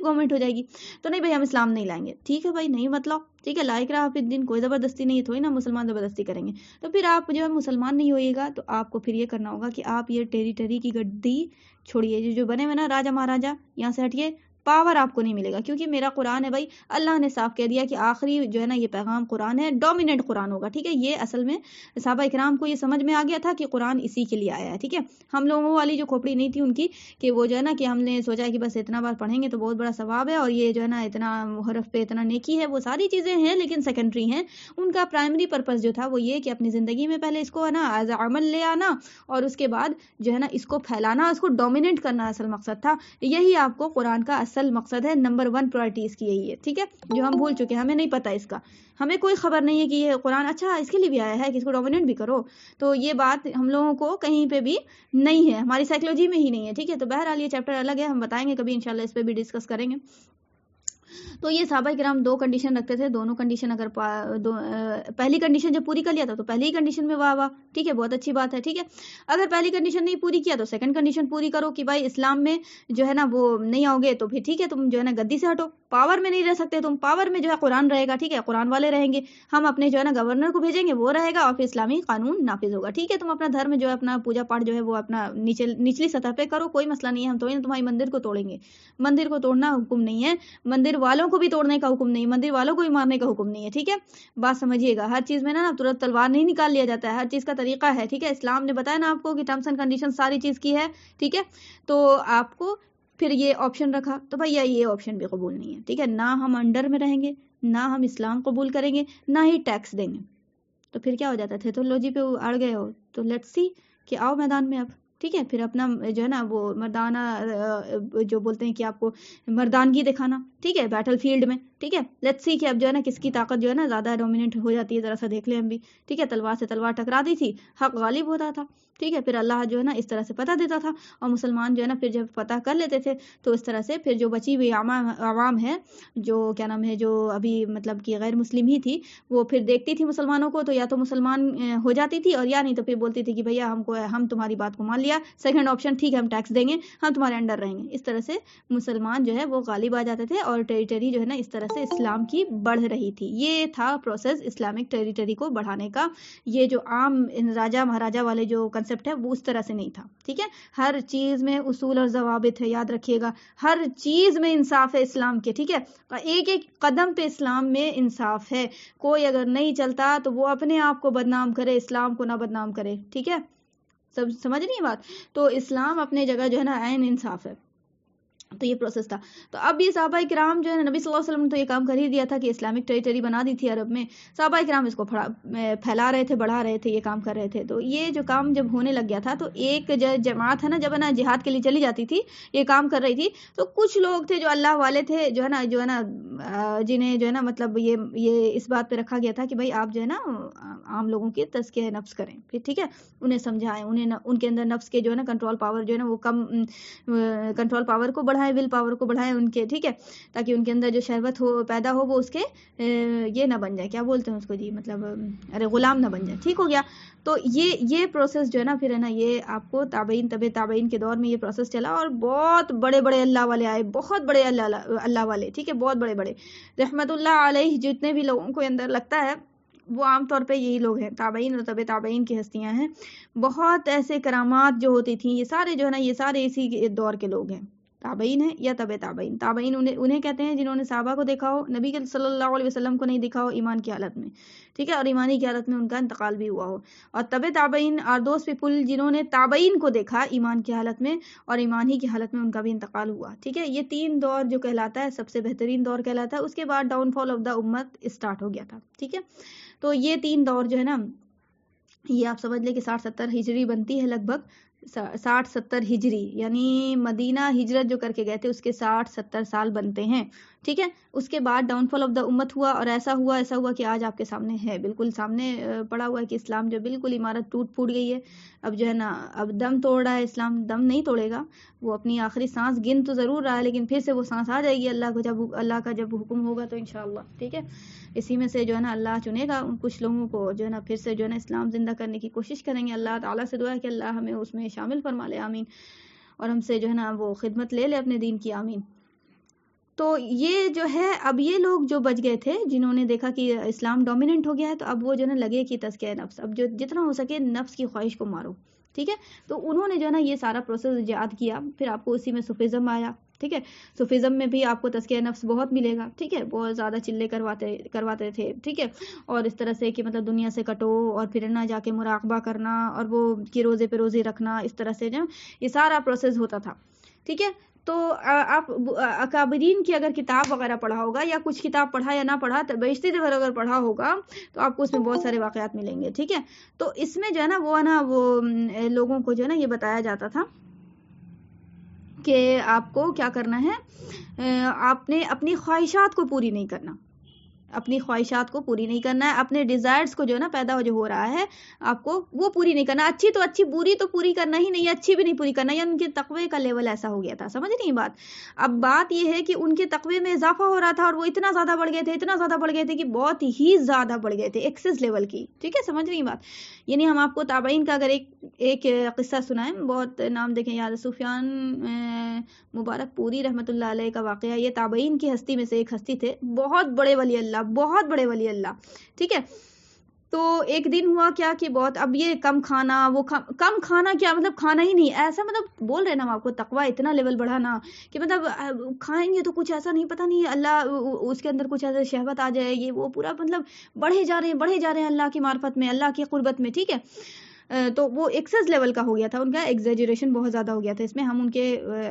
گورنمنٹ ہو جائے گی. تو نہیں بھائی ہم اسلام نہیں لائیں گے. ٹھیک ہے بھائی, نہیں مطلب ٹھیک ہے, لائق رہا پھر دن, کوئی زبردستی نہیں ہے, تھوڑی نا مسلمان زبردستی کریں گے. تو پھر آپ جو ہے مسلمان نہیں ہوئے گا تو آپ کو پھر یہ کرنا ہوگا کہ آپ یہ ٹیریٹری کی گڈی چھوڑیے, جو بنے ہوئے نا راجا مہاراجا, یہاں سے ہٹیے. پاور آپ کو نہیں ملے گا کیونکہ میرا قرآن ہے بھائی, اللہ نے صاف کہہ دیا کہ آخری جو ہے نا یہ پیغام قرآن ہے, ڈومیننٹ قرآن ہوگا. ٹھیک ہے. یہ اصل میں صحابہ اکرام کو یہ سمجھ میں آ گیا تھا کہ قرآن اسی کے لیے آیا ہے. ٹھیک ہے. ہم لوگوں والی جو کھوپڑی نہیں تھی ان کی کہ وہ جو ہے نا کہ ہم نے سوچا کہ بس اتنا بار پڑھیں گے تو بہت بڑا ثواب ہے, اور یہ جو ہے نا اتنا حرف پہ اتنا نیکی ہے, وہ ساری چیزیں ہیں لیکن سیکنڈری ہیں. ان کا پرائمری پرپس جو تھا وہ یہ کہ اپنی زندگی میں پہلے اس کو ہے نا ایز عمل لے آنا, اور اس کے بعد جو ہے نا اس کو پھیلانا, اس کو ڈومینیٹ کرنا اصل مقصد تھا. یہی آپ کو قرآن کا اصل مقصد ہے. نمبر 1 پرائرٹی اس کی یہی ہے. ٹھیک ہے. جو ہم بھول چکے ہیں, ہمیں نہیں پتا اس کا, ہمیں کوئی خبر نہیں ہے کہ یہ قرآن اچھا اس کے لیے بھی آیا ہے کہ اس کو ڈومینیٹ بھی کرو. تو یہ بات ہم لوگوں کو کہیں پہ بھی نہیں ہے, ہماری سائیکلوجی میں ہی نہیں ہے. ٹھیک ہے. تو بہرحال یہ چیپٹر الگ ہے, ہم بتائیں گے کبھی انشاءاللہ, اس پہ بھی ڈسکس کریں گے. تو یہ صحابہ کرام 2 کنڈیشن رکھتے تھے. دونوں کنڈیشن اگر پہلی کنڈیشن جب پوری کر لیا تھا تو پہلی کنڈیشن میں واہ واہ, ٹھیک ہے, بہت اچھی بات ہے. ٹھیک ہے. اگر پہلی کنڈیشن نہیں پوری کیا تو سیکنڈ کنڈیشن پوری کرو کہ بھائی اسلام میں جو ہے نا وہ نہیں آؤ گے تو پھر ٹھیک ہے, تم جو ہے نا گدی سے ہٹو, پاور میں نہیں رہ سکتے تم, پاور میں جو ہے قرآن رہے گا. ٹھیک ہے. قرآن والے رہیں گے, ہم اپنے جو ہے نا گورنر کو بھیجیں گے, وہ رہے گا, اور پھر اسلامی قانون نافذ ہوگا. ٹھیک ہے. تم اپنا دھرم جو ہے اپنا پوجا پاٹ جو ہے وہ اپنا نچلی سطح پہ کرو, کوئی مسئلہ نہیں ہے, ہم تو تمہاری مندر کو توڑیں گے. مندر کو توڑنا حکم نہیں ہے, مندر والوں کو بھی توڑنے کا حکم نہیں, مندر والوں کو بھی مارنے کا حکم نہیں ہے. ٹھیک ہے. بات سمجھیے گا, ہر چیز میں نا ترنت تلوار نہیں نکال لیا جاتا ہے, ہر چیز کا طریقہ ہے. ٹھیک ہے. اسلام نے بتایا نا آپ کو کہ ٹرمس اینڈ کنڈیشن ساری چیز کی ہے. ٹھیک ہے. تو آپ کو پھر یہ آپشن رکھا تو بھیا یہ آپشن بھی قبول نہیں ہے، ٹھیک ہے، نہ ہم انڈر میں رہیں گے، نہ ہم اسلام قبول کریں گے، نہ ہی ٹیکس دیں گے. تو پھر کیا ہو جاتا تھے، تو لوجی پہ اڑ گئے ہو تو لیٹس سی کہ آؤ میدان میں اب، ٹھیک ہے، پھر اپنا جو ہے نا وہ مردانہ جو بولتے ہیں کہ آپ کو مردانگی دکھانا، ٹھیک ہے، بیٹل فیلڈ میں، ٹھیک ہے، لیٹس سی کہ اب جو ہے نا کس کی طاقت جو ہے نا زیادہ ڈومیننٹ ہو جاتی ہے، ذرا سا دیکھ لیں ہم بھی، ٹھیک ہے، تلوار سے تلوار ٹکرا دی تھی، حق غالب ہوتا تھا، ٹھیک ہے، پھر اللہ جو ہے نا اس طرح سے پتہ دیتا تھا، اور مسلمان جو ہے نا پھر جب پتہ کر لیتے تھے تو اس طرح سے پھر جو بچی ہوئی عوام ہے جو کیا نام ہے جو ابھی مطلب کہ غیر مسلم ہی تھی، وہ پھر دیکھتی تھی مسلمانوں کو تو یا تو مسلمان ہو جاتی تھی، اور یا نہیں تو پھر بولتی تھی کہ بھیا ہم تمہاری بات کو مان لیا، سیکنڈ آپشن ٹھیک ہے ہم ٹیکس دیں گے، ہم تمہارے انڈر رہیں گے. اس طرح سے مسلمان جو ہے وہ غالب آ جاتے تھے اور ٹیریٹری جو ہے نا اس طرح سے اسلام کی بڑھ رہی تھی. یہ تھا پروسیس اسلامک ٹیریٹری کو بڑھانے کا. یہ جو عام راجا مہاراجا والے جو کنسپٹ ہے وہ اس طرح سے نہیں تھا، ٹھیک ہے. ہر چیز میں اصول اور ضوابط ہے، یاد رکھیے گا، ہر چیز میں انصاف ہے اسلام کے، ٹھیک ہے، ایک ایک قدم پہ اسلام میں انصاف ہے. کوئی اگر نہیں چلتا تو وہ اپنے آپ کو بدنام کرے، اسلام کو نہ بدنام کرے، ٹھیک ہے، سمجھ نہیں بات. تو اسلام اپنے جگہ جو ہے نا عین انصاف ہے. تو یہ پروسیس تھا. تو اب یہ صحابہ کرام جو ہے نبی صلی اللہ علیہ وسلم نے تو یہ کام کر ہی دیا تھا کہ اسلامک ٹیریٹری بنا دی تھی عرب میں. صحابہ کرام اس کو پھیلا رہے تھے، بڑھا رہے تھے، یہ کام کر رہے تھے. تو یہ جو کام جب ہونے لگ گیا تھا تو ایک جماعت ہے نا جب ہے نا جہاد کے لیے چلی جاتی تھی، یہ کام کر رہی تھی، تو کچھ لوگ تھے جو اللہ والے تھے جو ہے نا جنہیں جو ہے نا مطلب یہ اس بات پہ رکھا گیا تھا کہ بھائی آپ جو ہے نا عام لوگوں کی تزکیہ نفس کریں، پھر ٹھیک ہے، انہیں سمجھائیں، انہیں ان کے اندر نفس کے جو ہے نا کنٹرول پاور جو ہے نا وہ کم کنٹرول پاور کو بڑھائیں، ول پاور کو بڑھائیں ان کے، ٹھیک ہے، تاکہ ان کے اندر جو شہوت ہو پیدا ہو وہ اس کے یہ نہ بن جائے، کیا بولتے ہیں اس کو جی، مطلب ارے غلام نہ بن جائے. ٹھیک ہو گیا. تو یہ پروسیس جو ہے نا پھر ہے نا یہ آپ کو تابعین کے دور میں یہ پروسیس چلا، اور بہت بڑے بڑے اللہ والے آئے، بہت بڑے اللہ والے، ٹھیک ہے، بہت بڑے بڑے رحمت اللہ علیہ جتنے بھی لوگوں کو اندر لگتا ہے وہ عام طور پہ یہی لوگ ہیں، تابعین اور تابعین کی ہستیاں ہیں. بہت ایسے کرامات جو ہوتی تھیں، یہ سارے جو ہے نا یہ سارے اسی دور کے لوگ ہیں، تابعین ہیں یا تابعین. تابعین انہیں کہتے ہیں جنہوں نے صحابہ کو دیکھا ہو، نبی صلی اللہ علیہ وسلم کو نہیں دیکھا ہو ایمان کی حالت میں، ٹھیک ہے، اور ایمانی کی حالت میں ان کا انتقال بھی ہوا ہو. اور تابعین اور دوز پیپل جنہوں نے تابعین کو دیکھا ایمان کی حالت میں اور ایمان ہی کی حالت میں ان کا بھی انتقال ہوا. ٹھیک ہے، یہ تین دور جو کہلاتا ہے سب سے بہترین دور کہلاتا ہے. اس کے بعد ڈاؤن فال آف دا امت اسٹارٹ ہو گیا تھا. ٹھیک ہے، تو یہ تین دور جو ہے نا یہ آپ سمجھ لیں کہ 60-70 ہجری بنتی ہے، لگ بھگ 60-70 ہجری، یعنی مدینہ ہجرت جو کر کے گئے تھے اس کے 60-70 سال بنتے ہیں. ٹھیک ہے، اس کے بعد ڈاؤن فال آف دا امت ہوا، اور ایسا ہوا کہ آج آپ کے سامنے ہے، بالکل سامنے پڑا ہوا ہے کہ اسلام جو بالکل عمارت ٹوٹ پھوٹ گئی ہے. اب جو ہے نا اب دم توڑ رہا ہے اسلام، دم نہیں توڑے گا، وہ اپنی آخری سانس گن تو ضرور رہا ہے لیکن پھر سے وہ سانس آ جائے گی اللہ کا جب حکم ہوگا تو انشاءاللہ. ٹھیک ہے، اسی میں سے جو ہے نا اللہ چنے گا ان کچھ لوگوں کو جو ہے نا پھر سے جو ہے نا اسلام زندہ کرنے کی کوشش کریں گے. اللہ تعالیٰ سے دعا ہے کہ اللہ ہمیں اس میں شامل فرما لے، آمین، اور ہم سے جو ہے نا وہ خدمت لے لے اپنے دین کی، آمین. تو یہ جو ہے اب یہ لوگ جو بچ گئے تھے جنہوں نے دیکھا کہ اسلام ڈومیننٹ ہو گیا ہے، تو اب وہ جو ہے نا لگے کہ تزکیہ نفس، اب جو جتنا ہو سکے نفس کی خواہش کو مارو. ٹھیک ہے، تو انہوں نے جو ہے نا یہ سارا پروسیس ایجاد کیا. پھر آپ کو اسی میں صوفیزم آیا. ٹھیک ہے، صوفیزم میں بھی آپ کو تزکیہ نفس بہت ملے گا. ٹھیک ہے، بہت زیادہ چلے کرواتے تھے. ٹھیک ہے، اور اس طرح سے کہ مطلب دنیا سے کٹو اور پھر نہ جا کے مراقبہ کرنا اور وہ کہ روزے پہ روزے رکھنا، اس طرح سے جو یہ سارا پروسیس ہوتا تھا. ٹھیک ہے، تو آپ اکابرین کی اگر کتاب وغیرہ پڑھا ہوگا یا کچھ کتاب پڑھا یا نہ پڑھا، بہشتی زیور اگر پڑھا ہوگا تو آپ کو اس میں بہت سارے واقعات ملیں گے. ٹھیک ہے، تو اس میں جو ہے نا وہ لوگوں کو جو ہے نا یہ بتایا جاتا تھا کہ آپ کو کیا کرنا ہے، آپ نے اپنی خواہشات کو پوری نہیں کرنا، اپنے ڈیزائرز کو جو ہے نا پیدا جو ہو رہا ہے آپ کو وہ پوری نہیں کرنا. اچھی تو اچھی، بری تو پوری کرنا ہی نہیں، اچھی بھی نہیں پوری کرنا. یعنی ان کے تقوی کا لیول ایسا ہو گیا تھا، سمجھ نہیں بات. اب بات یہ ہے کہ ان کے تقوی میں اضافہ ہو رہا تھا اور وہ اتنا زیادہ بڑھ گئے تھے کہ بہت ہی زیادہ بڑھ گئے تھے، ایکسس لیول کی. ٹھیک ہے، سمجھ نہیں بات. یعنی ہم آپ کو تابعین کا اگر ایک قصہ سنائیں، بہت نام دیکھیں یاد، سفیان مبارک پوری رحمت اللہ علیہ کا واقعہ. یہ تابعین کی ہستی میں سے ایک ہستی تھے، بہت بڑے ولی اللہ. ٹھیک ہے، تو ایک دن ہوا کیا کہ بہت اب یہ کم کھانا کیا مطلب کھانا ہی نہیں، ایسا مطلب بول رہے نا ہم آپ کو تقوی اتنا لیول بڑھانا کہ مطلب کھائیں گے تو کچھ ایسا نہیں، پتہ نہیں اللہ اس کے اندر کچھ ایسا شہوت آ جائے، یہ وہ پورا مطلب بڑھے جا رہے ہیں اللہ کی معرفت میں، اللہ کی قربت میں. ٹھیک ہے، تو وہ ایکسس لیول کا ہو گیا تھا، ان کا ایگزیجریشن بہت زیادہ ہو گیا تھا، اس میں ہم ان کے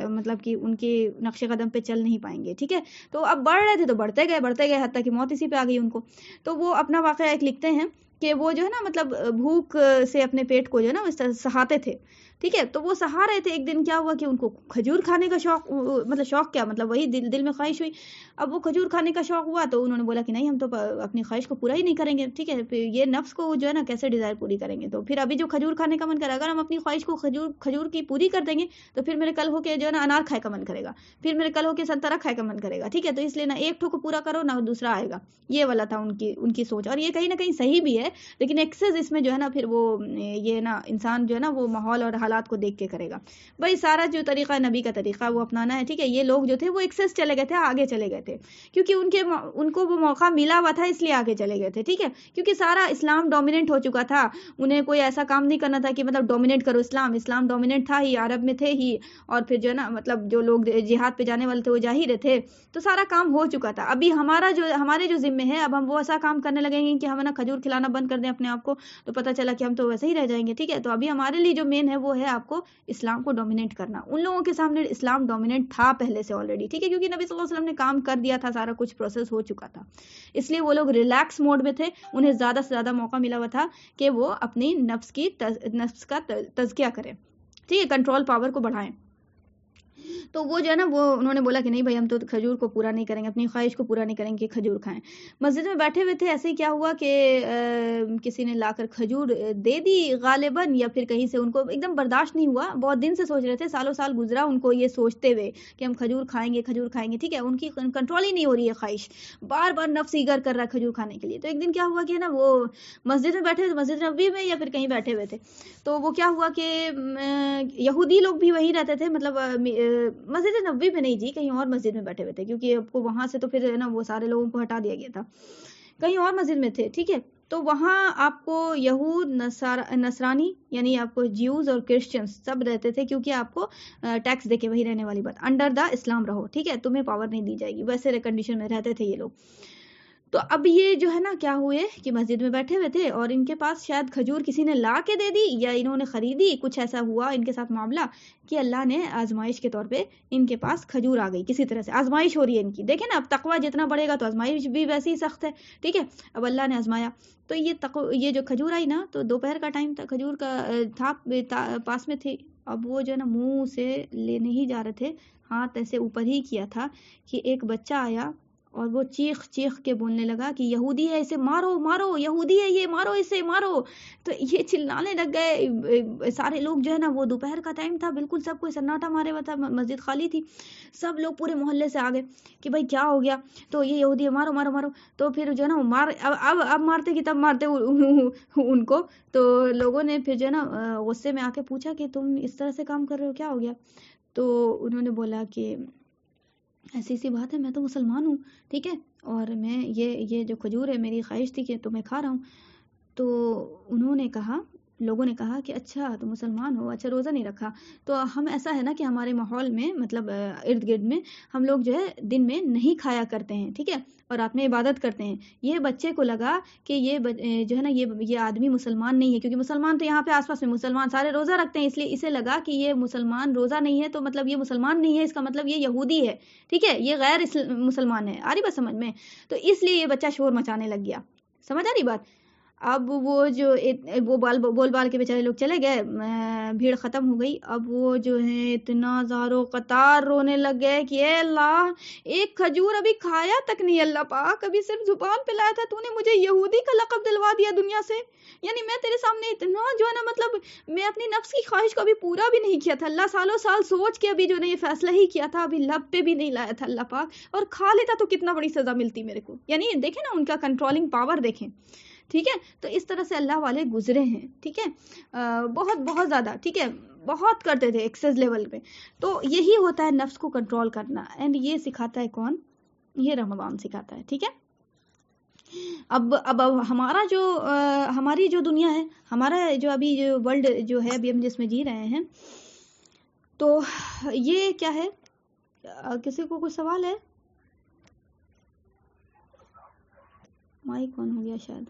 مطلب کہ ان کے نقش قدم پہ چل نہیں پائیں گے، ٹھیک ہے. تو اب بڑھ رہے تھے تو بڑھتے گئے حتیٰ کہ موت اسی پہ آ گئی ان کو. تو وہ اپنا واقعہ ایک لکھتے ہیں کہ وہ جو ہے نا مطلب بھوک سے اپنے پیٹ کو جو ہے نا اس طرح سہاتے تھے، ٹھیک ہے. تو وہ سہا رہے تھے، ایک دن کیا ہوا کہ ان کو کھجور کھانے کا شوق، مطلب شوق کیا مطلب وہی دل میں خواہش ہوئی. اب وہ کھجور کھانے کا شوق ہوا تو انہوں نے بولا کہ نہیں ہم تو اپنی خواہش کو پورا ہی نہیں کریں گے، ٹھیک ہے. پھر یہ نفس کو جو ہے نا کیسے ڈیزائر پوری کریں گے. تو پھر ابھی جو کھجور کھانے کا من کرے، اگر ہم اپنی خواہش کو کھجور کی پوری کر دیں گے تو پھر میرے کل ہو کے جو ہے نا انار کھائے کا من کرے گا، پھر میرے کل ہو کے سنترا کھائے کا من کرے گا، ٹھیک ہے. تو اس لیے نہ ایک ٹھو کو پورا کرو نہ دوسرا آئے گا. یہ والا تھا ان کی سوچ، اور یہ کہیں نہ کہیں صحیح بھی ہے، لیکن ایکسس اس میں جو ہے نا پھر وہ یہ نا انسان جو ہے نا وہ ماحول اور حالات کو دیکھ کے کرے گا. بھائی سارا جو طریقہ ہے نبی کا طریقہ وہ اپنانا ہے، ٹھیک ہے. یہ لوگ جو تھے وہ ایکسس چلے گئے تھے، آگے چلے گئے تھے کیونکہ ان کو وہ موقع ملا ہوا تھا، اس لیے آگے چلے گئے تھے، ٹھیک ہے. کیونکہ سارا اسلام ڈومیننٹ ہو چکا تھا، انہیں کوئی ایسا کام نہیں کرنا تھا کہ مطلب ڈومینیٹ کرو اسلام ڈومیننٹ تھا ہی، عرب میں تھے ہی، اور پھر جو ہے نا مطلب جو لوگ جہاد پہ جانے والے تھے وہ جا ہی رہے تھے. تو سارا کام ہو چکا تھا. ابھی ہمارے جو ذمے ہے، اب ہم وہ ایسا کام کرنے لگیں گے کہ ہم نا کھجور کھلانا بند کر دیں اپنے آپ کو، تو پتہ چلا کہ ہم تو ویسے ہی رہ جائیں گے، ٹھیک ہے. تو ابھی ہمارے لیے جو مین ہے وہ ہے آپ کو اسلام کو ڈومینیٹ کرنا. ان لوگوں کے سامنے اسلام ڈومیننٹ تھا پہلے سے آلریڈی، ٹھیک ہے، کیونکہ نبی صلی اللہ علیہ وسلم نے کام کر دیا تھا، سارا کچھ پروسیس ہو چکا تھا. اس لیے وہ لوگ ریلیکس موڈ میں تھے، انہیں زیادہ سے زیادہ موقع ملا ہوا تھا کہ وہ اپنی نفس کا تزکیہ کریں، ٹھیک ہے، کنٹرول پاور کو بڑھائیں. تو وہ جو ہے نا وہ انہوں نے بولا کہ نہیں بھائی ہم تو کھجور کو پورا نہیں کریں گے، اپنی خواہش کو پورا نہیں کریں گے، کھجور کھائیں. مسجد میں بیٹھے ہوئے تھے، ایسے ہی کیا ہوا کہ کسی نے لا کر کھجور دے دی غالباً، یا پھر کہیں سے ان کو ایک دم برداشت نہیں ہوا. بہت دن سے سوچ رہے تھے، سالوں سال گزرا ان کو یہ سوچتے ہوئے کہ ہم کھجور کھائیں گے، ٹھیک ہے. ان کی کنٹرول ہی نہیں ہو رہی ہے خواہش، بار بار نفس ایگر کر رہا ہے کھجور کھانے کے لیے. تو ایک دن کیا ہوا کہ نا وہ مسجد میں بیٹھے، مسجد نبوی میں یا پھر کہیں بیٹھے ہوئے تھے. تو وہ کیا ہوا کہ یہودی لوگ بھی وہیں رہتے تھے، مطلب مسجد نبوی میں نہیں جی، کہیں اور مسجد میں بیٹھے ہوئے تھے، کیونکہ آپ کو وہاں سے تو پھر نا وہ سارے لوگوں کو ہٹا دیا گیا تھا، کہیں اور مسجد میں تھے، ٹھیک ہے. تو وہاں آپ کو یہود نصرانی یعنی آپ کو جیوز اور کرسچنز سب رہتے تھے، کیونکہ آپ کو ٹیکس دے کے وہی رہنے والی بات، انڈر دا اسلام رہو، ٹھیک ہے، تمہیں پاور نہیں دی جائے گی، ویسے کنڈیشن میں رہتے تھے یہ لوگ. تو اب یہ جو ہے نا کیا ہوئے کہ مسجد میں بیٹھے ہوئے تھے اور ان کے پاس شاید کھجور کسی نے لا کے دے دی یا انہوں نے خریدی، کچھ ایسا ہوا ان کے ساتھ معاملہ کہ اللہ نے آزمائش کے طور پہ ان کے پاس کھجور آ گئی، کسی طرح سے آزمائش ہو رہی ہے ان کی. دیکھیں نا اب تقویٰ جتنا بڑھے گا تو آزمائش بھی ویسے ہی سخت ہے، ٹھیک ہے. اب اللہ نے آزمایا تو یہ جو کھجور آئی نا، تو دوپہر کا ٹائم تھا، کھجور کا تھا پاس میں تھی. اب وہ جو ہے نا منہ سے لینے ہی جا رہے تھے، ہاتھ ایسے اوپر ہی کیا تھا کہ ایک بچہ آیا اور وہ چیخ کے بولنے لگا کہ یہودی ہے، اسے مارو مارو، یہودی ہے یہ، مارو اسے مارو. تو یہ چلانے لگ گئے سارے لوگ جو ہے نا، وہ دوپہر کا ٹائم تھا، بالکل سب کوئی سناٹا مارے ہوا تھا، مسجد خالی تھی، سب لوگ پورے محلے سے آ گئے کہ بھائی کیا ہو گیا. تو یہ یہودی ہے، مارو مارو مارو. تو پھر جو ہے نا اب مارتے کہ تب مارتے ان کو. تو لوگوں نے پھر جو ہے نا غصے میں آ کے پوچھا کہ تم اس طرح سے کام کر رہے ہو، کیا ہو گیا. تو انہوں نے بولا کہ ایسی سی بات ہے، میں تو مسلمان ہوں، ٹھیک ہے، اور میں یہ جو کھجور ہے میری خواہش تھی کہ تو میں کھا رہا ہوں. تو انہوں نے کہا، لوگوں نے کہا کہ اچھا تو مسلمان ہو، اچھا روزہ نہیں رکھا. تو ہم ایسا ہے نا کہ ہمارے ماحول میں مطلب ارد گرد میں ہم لوگ جو ہے دن میں نہیں کھایا کرتے ہیں، ٹھیک ہے، اور رات میں عبادت کرتے ہیں. یہ بچے کو لگا کہ یہ جو ہے نا یہ آدمی مسلمان نہیں ہے، کیونکہ مسلمان تو یہاں پہ آس پاس میں مسلمان سارے روزہ رکھتے ہیں، اس لیے اسے لگا کہ یہ مسلمان روزہ نہیں ہے، تو مطلب یہ مسلمان نہیں ہے، اس کا مطلب یہ یہودی ہے، ٹھیک ہے، یہ غیر مسلمان ہے. آ رہی بات سمجھ میں؟ تو اس لیے یہ بچہ شور مچانے لگ گیا. سمجھ آ رہی بات؟ اب وہ جو وہ بول بال کے بیچارے لوگ چلے گئے، بھیڑ ختم ہو گئی. اب وہ جو ہے اتنا زارو قطار رونے لگ گئے کہ اے اللہ، ایک کھجور ابھی کھایا تک نہیں اللہ پاک، ابھی صرف زبان پہ لایا تھا، تو نے مجھے یہودی کا لقب دلوا دیا دنیا سے. یعنی میں تیرے سامنے اتنا جو ہے نا مطلب میں اپنی نفس کی خواہش کو ابھی پورا بھی نہیں کیا تھا، اللہ سالوں سال سوچ کے ابھی جو ہے یہ فیصلہ ہی کیا تھا، ابھی لب پہ بھی نہیں لایا تھا اللہ پاک، اور کھا لیتا تو کتنا بڑی سزا ملتی میرے کو. یعنی دیکھیں نا ان کا کنٹرولنگ پاور دیکھیں، ٹھیک ہے. تو اس طرح سے اللہ والے گزرے ہیں، ٹھیک ہے، بہت بہت زیادہ، ٹھیک ہے، بہت کرتے تھے ایکسس لیول پہ. تو یہی ہوتا ہے نفس کو کنٹرول کرنا، اینڈ یہ سکھاتا ہے کون؟ یہ رمضان سکھاتا ہے، ٹھیک ہے. اب ہمارا جو ہماری جو دنیا ہے، ہمارا جو ابھی جو ورلڈ جو ہے ابھی ہم جس میں جی رہے ہیں، تو یہ کیا ہے؟ کسی کو کوئی سوال ہے؟ مائک آن ہو گیا شاید.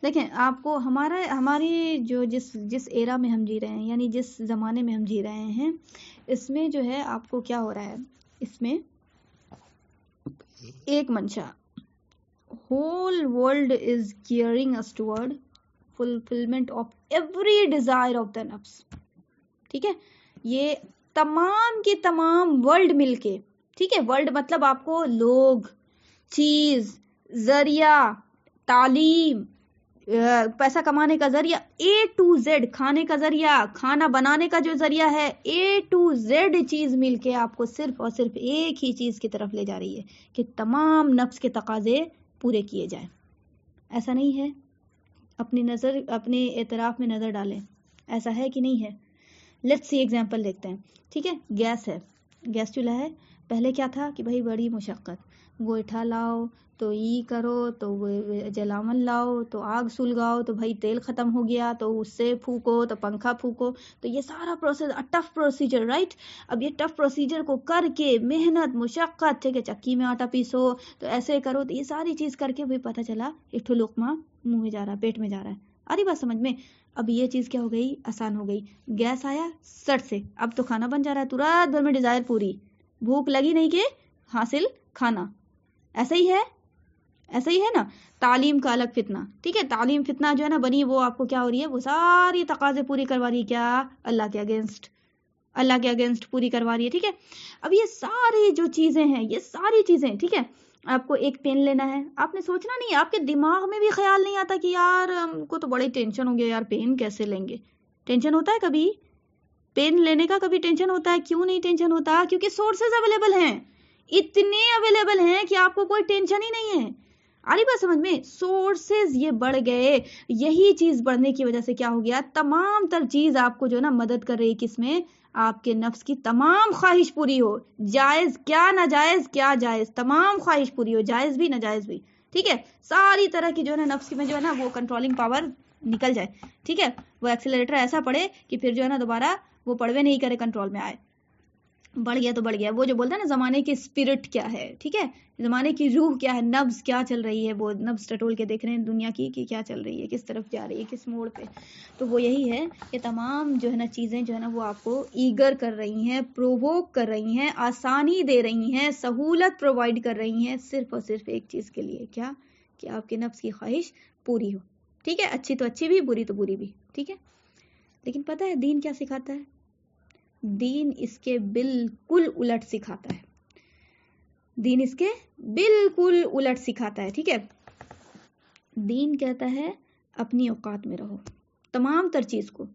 دیکھیں آپ کو ہماری جو جس ایرا میں ہم جی رہے ہیں، یعنی جس زمانے میں ہم جی رہے ہیں، اس میں جو ہے آپ کو کیا ہو رہا ہے، اس میں ایک منشا، whole world is gearing us toward fulfillment of every desire of the nafs. ٹھیک ہے، یہ تمام کی تمام ورلڈ مل کے، ٹھیک ہے، ورلڈ مطلب آپ کو لوگ، چیز، ذریعہ، تعلیم، پیسہ کمانے کا ذریعہ، اے ٹو زیڈ، کھانے کا ذریعہ، کھانا بنانے کا جو ذریعہ ہے، اے ٹو زیڈ چیز مل کے آپ کو صرف اور صرف ایک ہی چیز کی طرف لے جا رہی ہے کہ تمام نفس کے تقاضے پورے کیے جائیں. ایسا نہیں ہے؟ اپنے اعتراف میں نظر ڈالیں، ایسا ہے کہ نہیں ہے؟ لیٹس سی ایگزامپل دیکھتے ہیں. ٹھیک ہے، گیس ہے، گیس چولہا ہے. پہلے کیا تھا کہ بھائی بڑی مشقت، گوئٹھا لاؤ تو کرو تو جلامن لاؤ تو آگ سلگاؤ تو بھائی تیل ختم ہو گیا تو اس سے پھونکو تو پنکھا پھونکو، تو یہ سارا پروسیس ٹف پروسیجر، رائٹ؟ اب یہ ٹف پروسیجر کو کر کے محنت مشقت، ٹھیک ہے، چکی میں آٹا پیسو تو ایسے کرو، تو یہ ساری چیز کر کے بھی پتہ چلا ایک ٹھو لقمہ منہ میں جا رہا ہے، پیٹ میں جا رہا ہے. آ رہی بات سمجھ میں؟ اب یہ چیز کیا ہو گئی، آسان ہو گئی. گیس آیا سٹ سے، اب تو کھانا بن جا رہا ہے، تو رات بھر میں ڈیزائر پوری، بھوک لگی نہیں کہ حاصل کھانا. ایسا ہی ہے، ایسا ہی ہے نا. تعلیم کا الگ فتنہ، ٹھیک ہے، تعلیم فتنہ جو ہے نا بنی، وہ آپ کو کیا ہو رہی ہے، وہ ساری تقاضے پوری کروا رہی ہے، کیا؟ اللہ کے اگینسٹ، اللہ کے اگینسٹ پوری کروا رہی ہے. ٹھیک ہے، اب یہ ساری جو چیزیں ہیں، یہ ساری چیزیں، ٹھیک ہے، آپ کو ایک پین لینا ہے، آپ نے سوچنا نہیں، آپ کے دماغ میں بھی خیال نہیں آتا کہ یار ہم کو تو بڑی ٹینشن ہو گیا یار، پین کیسے لیں گے. ٹینشن ہوتا ہے کبھی پین لینے کا؟ کبھی ٹینشن ہوتا ہے؟ کیوں نہیں ٹینشن ہوتا؟ کیونکہ سورسز اویلیبل ہیں، اتنے اویلیبل ہیں کہ آپ کو کوئی ٹینشن ہی نہیں ہے. آری بات سمجھ میں؟ سورسز یہ بڑھ گئے، یہی چیز بڑھنے کی وجہ سے کیا ہو گیا، تمام تر چیز آپ کو جو نا مدد کر رہی ہے، کس میں؟ آپ کے نفس کی تمام خواہش پوری ہو، جائز کیا ناجائز کیا جائز، تمام خواہش پوری ہو، جائز بھی ناجائز بھی. ٹھیک ہے، ساری طرح کی جو ہے نا نفس میں جو ہے نا وہ کنٹرولنگ پاور نکل جائے. ٹھیک ہے، وہ ایکسیلریٹر ایسا پڑے کہ پھر جو ہے نا دوبارہ وہ پڑوے نہیں کرے، کنٹرول میں آئے. بڑھ گیا تو بڑھ گیا. وہ جو بولتا ہے نا زمانے کی اسپرٹ کیا ہے، ٹھیک ہے، زمانے کی روح کیا ہے، نبض کیا چل رہی ہے، وہ نبض ٹٹول کے دیکھ رہے ہیں دنیا کی کہ کیا چل رہی ہے، کس طرف جا رہی ہے، کس موڑ پہ. تو وہ یہی ہے کہ تمام جو ہے نا چیزیں جو ہے نا وہ آپ کو ایگر کر رہی ہیں، پروووک کر رہی ہیں، آسانی دے رہی ہیں، سہولت پرووائڈ کر رہی ہیں، صرف اور صرف ایک چیز کے لیے، کیا؟ کہ آپ کے نفس کی خواہش پوری ہو. ٹھیک ہے، اچھی تو اچھی بھی، بری تو بری بھی. ٹھیک ہے، لیکن پتہ ہے دین کیا سکھاتا ہے؟ دین اس کے بالکل الٹ سکھاتا ہے. دین اس کے بالکل الٹ سکھاتا ہے. ٹھیک ہے، دین کہتا ہے اپنی اوقات میں رہو، تمام تر چیز کو.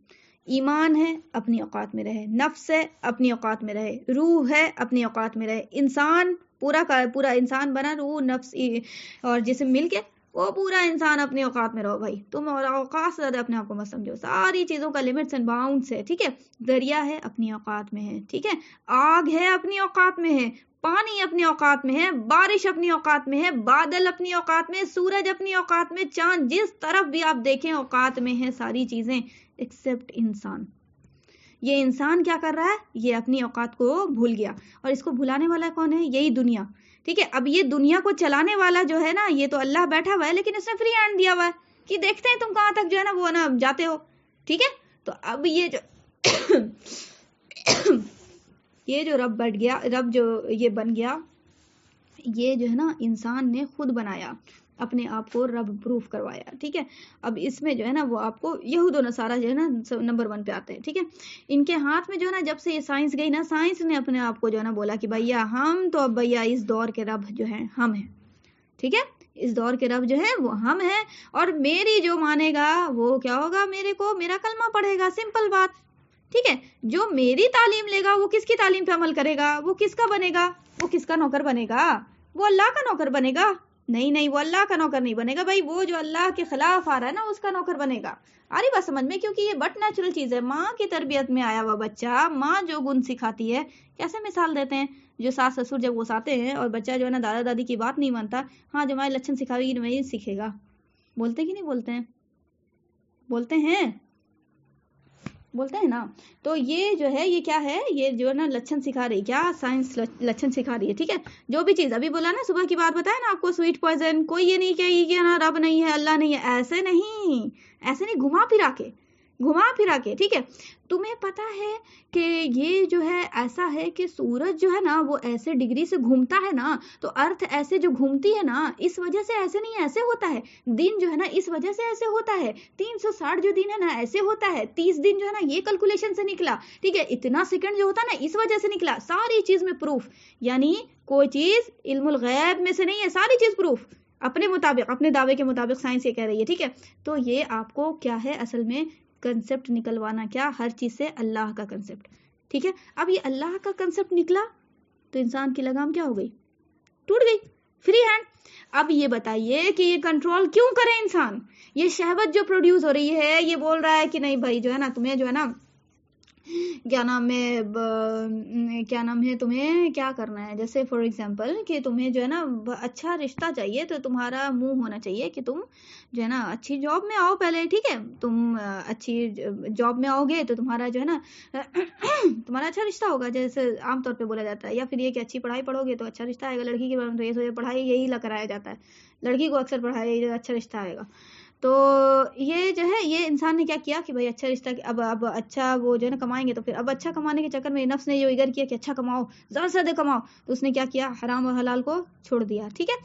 ایمان ہے اپنی اوقات میں رہے، نفس ہے اپنی اوقات میں رہے، روح ہے اپنی اوقات میں رہے، انسان پورا کا پورا انسان بنا، روح نفس اور جسم مل کے وہ پورا انسان اپنے اوقات میں رہو. بھائی تم اور اوقات سے زیادہ اپنے آپ کو مت سمجھو، ساری چیزوں کا لمٹس اینڈ باؤنڈس ہے. ٹھیک ہے، دریا ہے اپنی اوقات میں ہے، ٹھیک ہے، آگ ہے اپنی اوقات میں ہے، پانی اپنی اوقات میں ہے، بارش اپنی اوقات میں ہے، بادل اپنی اوقات میں، سورج اپنی اوقات میں، چاند، جس طرف بھی آپ دیکھیں اوقات میں ہے ساری چیزیں ایکسپٹ انسان. یہ انسان کیا کر رہا ہے؟ یہ اپنی اوقات کو بھول گیا، اور اس کو بھلانے والا کون ہے؟ یہی دنیا. ٹھیک ہے، اب یہ دنیا کو چلانے والا جو ہے نا، یہ تو اللہ بیٹھا ہوا ہے، لیکن اس نے فری ہینڈ دیا ہوا ہے کہ دیکھتے ہیں تم کہاں تک جو ہے نا وہ نا جاتے ہو. ٹھیک ہے، تو اب یہ جو یہ جو رب بٹ گیا، رب جو یہ بن گیا، یہ جو ہے نا انسان نے خود بنایا، اپنے آپ کو رب پروف کروایا. ٹھیک ہے، اب اس میں جو ہے نا وہ آپ کو یہود و نصارہ جو ہے نا نمبر 1 پہ آتے ہیں. ٹھیک ہے، ان کے ہاتھ میں جو ہے نا جب سے یہ سائنس گئی نا، سائنس نے اپنے آپ کو جو ہے نا بولا کہ بھیا ہم تو اب بھیا اس دور کے رب جو ہیں ہم ہیں. ٹھیک ہے، اس دور کے رب جو ہے وہ ہم ہیں، اور میری جو مانے گا وہ کیا ہوگا، میرے کو میرا کلمہ پڑھے گا. سمپل بات. ٹھیک ہے، جو میری تعلیم لے گا وہ کس کی تعلیم پہ عمل کرے گا، وہ کس کا بنے گا، وہ کس کا نوکر بنے گا، وہ اللہ کا نوکر بنے گا. نہیں، وہ اللہ کا نوکر نہیں بنے گا بھائی، وہ جو اللہ کے خلاف آ رہا ہے نا اس کا نوکر بنے گا. آ رہی بات سمجھ میں؟ کیونکہ یہ بٹ نیچرل چیز ہے، ماں کی تربیت میں آیا ہوا بچہ، ماں جو گن سکھاتی ہے. کیسے مثال دیتے ہیں، جو ساس سسر جب غساتے ہیں اور بچہ جو ہے نا دادا دادی کی بات نہیں مانتا، ہاں جو ہمارے لچھن سکھاوے گی وہی سیکھے گا. بولتے کہ نہیں بولتے ہیں؟ بولتے ہیں. بولتے ہیں نا. تو یہ جو ہے یہ کیا ہے, یہ جو ہے نا لچھن سکھا رہی, کیا سائنس لچھن سکھا رہی ہے, ٹھیک ہے. جو بھی چیز ابھی بولا نا, صبح کی بات بتایا نا آپ کو, سویٹ پوائزن, کوئی یہ نہیں کہ نا رب نہیں ہے, اللہ نہیں ہے, ایسے نہیں, گھما پھرا کے, ٹھیک ہے. تمہیں پتا ہے کہ یہ جو ہے ایسا ہے کہ سورج جو ہے نا وہ ایسے ڈگری سے گھومتا ہے نا, تو ارتھ ایسے جو گھومتی ہے نا, اس وجہ سے ایسے نہیں ایسے ہوتا ہے. دن جو ہے نا اس وجہ سے ایسے ہوتا ہے. 360 جو دن ہے نا ایسے ہوتا ہے. 30 دن جو ہے نا یہ کیلکولیشن سے نکلا, ٹھیک ہے. اتنا سیکنڈ جو ہوتا ہے نا اس وجہ سے نکلا. ساری چیز میں پروف, یعنی کوئی چیز علم الغیب میں سے نہیں ہے, ساری چیز پروف اپنے مطابق, اپنے دعوے کے مطابق سائنس یہ کہہ رہی ہے, ٹھیک ہے. تو یہ آپ کو کیا ہے اصل میں کنسپٹ نکلوانا, کیا, ہر چیز سے اللہ کا کنسپٹ, ٹھیک ہے. اب یہ اللہ کا کنسپٹ نکلا تو انسان کی لگام کیا ہو گئی, ٹوٹ گئی, فری ہینڈ. اب یہ بتائیے کہ یہ کنٹرول کیوں کرے انسان. یہ شہوت جو پروڈیوس ہو رہی ہے, یہ بول رہا ہے کہ نہیں بھائی جو ہے نا تمہیں جو ہے نا کیا نام ہے تمہیں کیا کرنا ہے. جیسے فار ایگزامپل کہ تمہیں جو ہے نا اچھا رشتہ چاہیے تو تمہارا منہ ہونا چاہیے کہ تم جو ہے نا اچھی جاب میں آؤ پہلے, ٹھیک ہے. تم اچھی جاب میں آؤ گے تو تمہارا جو ہے نا تمہارا اچھا رشتہ ہوگا, جیسے عام طور پہ بولا جاتا ہے. یا پھر یہ کہ اچھی پڑھائی پڑھو گے تو اچھا رشتہ آئے گا. لڑکی کے بارے میں تو یہ سوچے پڑھائی یہی کرایا جاتا ہے, لڑکی کو اکثر پڑھائی اچھا رشتہ آئے گا. تو یہ جو ہے یہ انسان نے کیا کیا کہ بھائی اچھا رشتہ, اب اچھا وہ جو ہے نا کمائیں گے, تو پھر اب اچھا کمانے کے چکر میں نفس نے جو اگر کیا کہ اچھا کماؤ, زیادہ سے زیادہ کماؤ, تو اس نے کیا کیا, حرام اور حلال کو چھوڑ دیا, ٹھیک ہے.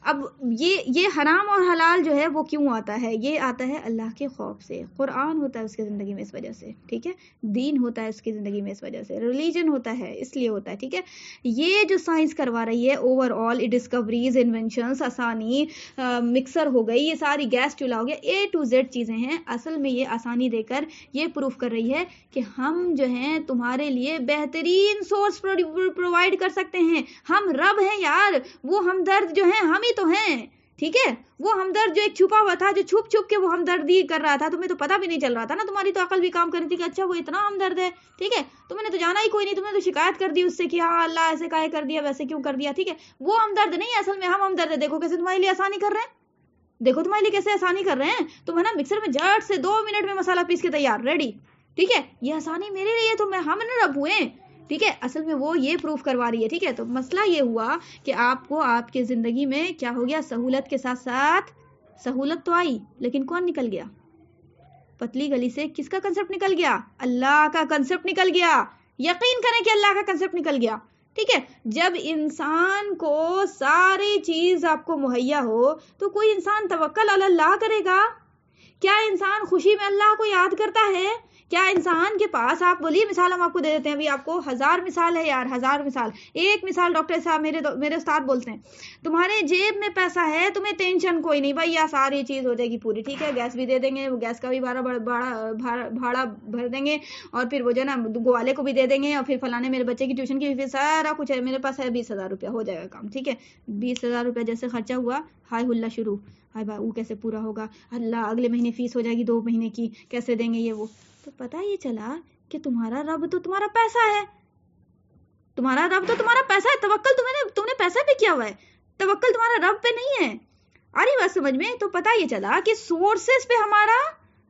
اب یہ حرام اور حلال جو ہے وہ کیوں آتا ہے, یہ آتا ہے اللہ کے خوف سے. قرآن ہوتا ہے اس کی زندگی میں اس وجہ سے, ٹھیک ہے. دین ہوتا ہے اس کی زندگی میں اس وجہ سے, ریلیجن ہوتا ہے اس لیے ہوتا ہے, ٹھیک ہے. یہ جو سائنس کروا رہی ہے اوور آل ڈسکوریز, انوینشنز, آسانی, مکسر ہو گئی, یہ ساری گیس چولہا ہو گیا, A to Z چیزیں ہیں. اصل میں یہ آسانی دے کر یہ پروف کر رہی ہے کہ ہم جو ہیں تمہارے لیے بہترین سورس پرووائڈ کر سکتے ہیں. ہم رب ہیں یار, وہ ہمدرد جو ہیں ہم ہی تو ہیں, ٹھیک ہے. وہ ہمدرد جو ایک چھپا ہوا تھا, جو چھپ کے وہ ہمدردی کر رہا تھا, تمہیں تو پتہ بھی نہیں چل رہا تھا نا, تمہاری تو عقل بھی کام کر رہی تھی کہ اچھا وہ اتنا ہمدرد ہے, ٹھیک ہے. تم نے تو جانا ہی کوئی نہیں, تم نے تو شکایت کر دی اس سے کہ ہاں اللہ ایسے کاہے کر دیا, ویسے کیوں کر دیا, ٹھیک ہے. وہ ہمدرد نہیں, اصل میں ہم ہمدرد ہے. دیکھو کیسے تمہارے لیے آسانی کر رہے ہیں, دیکھو تمہارے لیے کیسے آسانی کر رہے ہیں. تم ہے نا مکسر میں جھٹ سے 2 منٹ میں مسالہ پیس کے تیار, ریڈی, ٹھیک ہے. یہ آسانی میرے لیے, تو ہم نے رب ہوئے, ٹھیک ہے. اصل میں وہ یہ پروف کروا رہی ہے, ٹھیک ہے. تو مسئلہ یہ ہوا کہ آپ کو آپ کے زندگی میں کیا ہو گیا, سہولت کے ساتھ ساتھ سہولت تو آئی, لیکن کون نکل گیا پتلی گلی سے, کس کا کنسپٹ نکل گیا, اللہ کا کنسپٹ نکل گیا. یقین کریں کہ اللہ کا کنسپٹ نکل گیا, ٹھیک ہے. جب انسان کو ساری چیز آپ کو مہیا ہو تو کوئی انسان توکل علی اللہ کرے گا. کیا انسان خوشی میں اللہ کو یاد کرتا ہے, کیا انسان کے پاس, آپ بولیے مثال ہم آپ کو دے دیتے ہیں, ابھی آپ کو 1000 مثال ہے یار, 1000 مثال. ایک مثال ڈاکٹر صاحب میرے استاد بولتے ہیں, تمہارے جیب میں پیسہ ہے, تمہیں ٹینشن کوئی نہیں بھائی, یہ ساری چیز ہو جائے گی پوری, ٹھیک ہے. گیس بھی دے دیں گے, گیس کا بھی بھاڑا بھر دیں گے, اور پھر وہ جو ہے نا گوالے کو بھی دے دیں گے, اور پھر فلانے میرے بچے کی ٹیوشن کی فیس, سارا کچھ ہے میرے پاس ہے, 20,000 روپیہ ہو جائے گا کام, ٹھیک ہے. 20,000 روپیہ جیسے خرچہ ہوا, ہائے ہلا شروع, ہائے بھائی وہ کیسے پورا ہوگا, اللہ اگلے مہینے فیس ہو جائے گی 2 مہینے کی, کیسے دیں گے یہ وہ. تو پتہ یہ چلا کہ تمہارا رب تو تمہارا پیسہ ہے, تمہارا رب تو تمہارا پیسہ ہے. توکل تم نے پیسہ پہ کیا ہوا ہے, توکل تمہارا رب پہ نہیں ہے. آ رہی بات سمجھ میں. تو پتہ یہ چلا کہ سورسز پہ ہمارا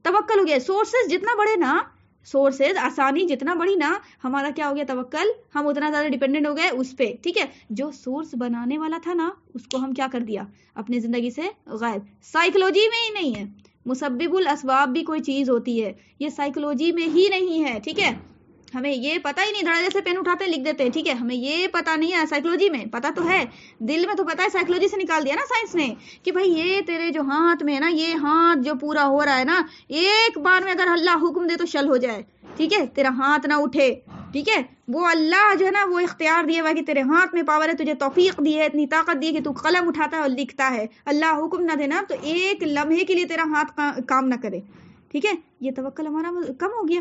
توکل ہو گیا. سورسز جتنا بڑے نا, سورسز آسانی جتنا بڑی نا, ہمارا کیا ہو گیا توکل, ہم اتنا زیادہ ڈیپینڈنٹ ہو گئے اس پہ, ٹھیک ہے. جو سورس بنانے والا تھا نا, اس کو ہم کیا کر دیا, اپنی زندگی سے غائب. سائیکلوجی میں ہی نہیں ہے, مسبب الاسباب بھی کوئی چیز ہوتی ہے, یہ سائیکلوجی میں ہی نہیں ہے, ٹھیک ہے. ہمیں یہ پتہ ہی نہیں, دھڑے سے پین اٹھاتے لکھ دیتے ہیں, ٹھیک ہے. ہمیں یہ پتہ نہیں ہے, سائیکلوجی میں پتہ تو ہے, دل میں تو پتہ ہے, سائیکلوجی سے نکال دیا نا سائنس نے کہ بھائی یہ تیرے جو ہاتھ میں ہے نا, یہ ہاتھ جو پورا ہو رہا ہے نا, ایک بار میں اگر اللہ حکم دے تو شل ہو جائے, ٹھیک ہے. تیرا ہاتھ نہ اٹھے, ٹھیک ہے. وہ اللہ جو ہے نا وہ اختیار دیے ہوا کہ تیرے ہاتھ میں پاور ہے, تجھے توفیق دی ہے, اتنی طاقت دی ہے کہ تو قلم اٹھاتا ہے اور لکھتا ہے. اللہ حکم نہ دینا تو ایک لمحے کے لیے تیرا ہاتھ کام نہ کرے, ٹھیک ہے. یہ توکل ہمارا کم ہو گیا.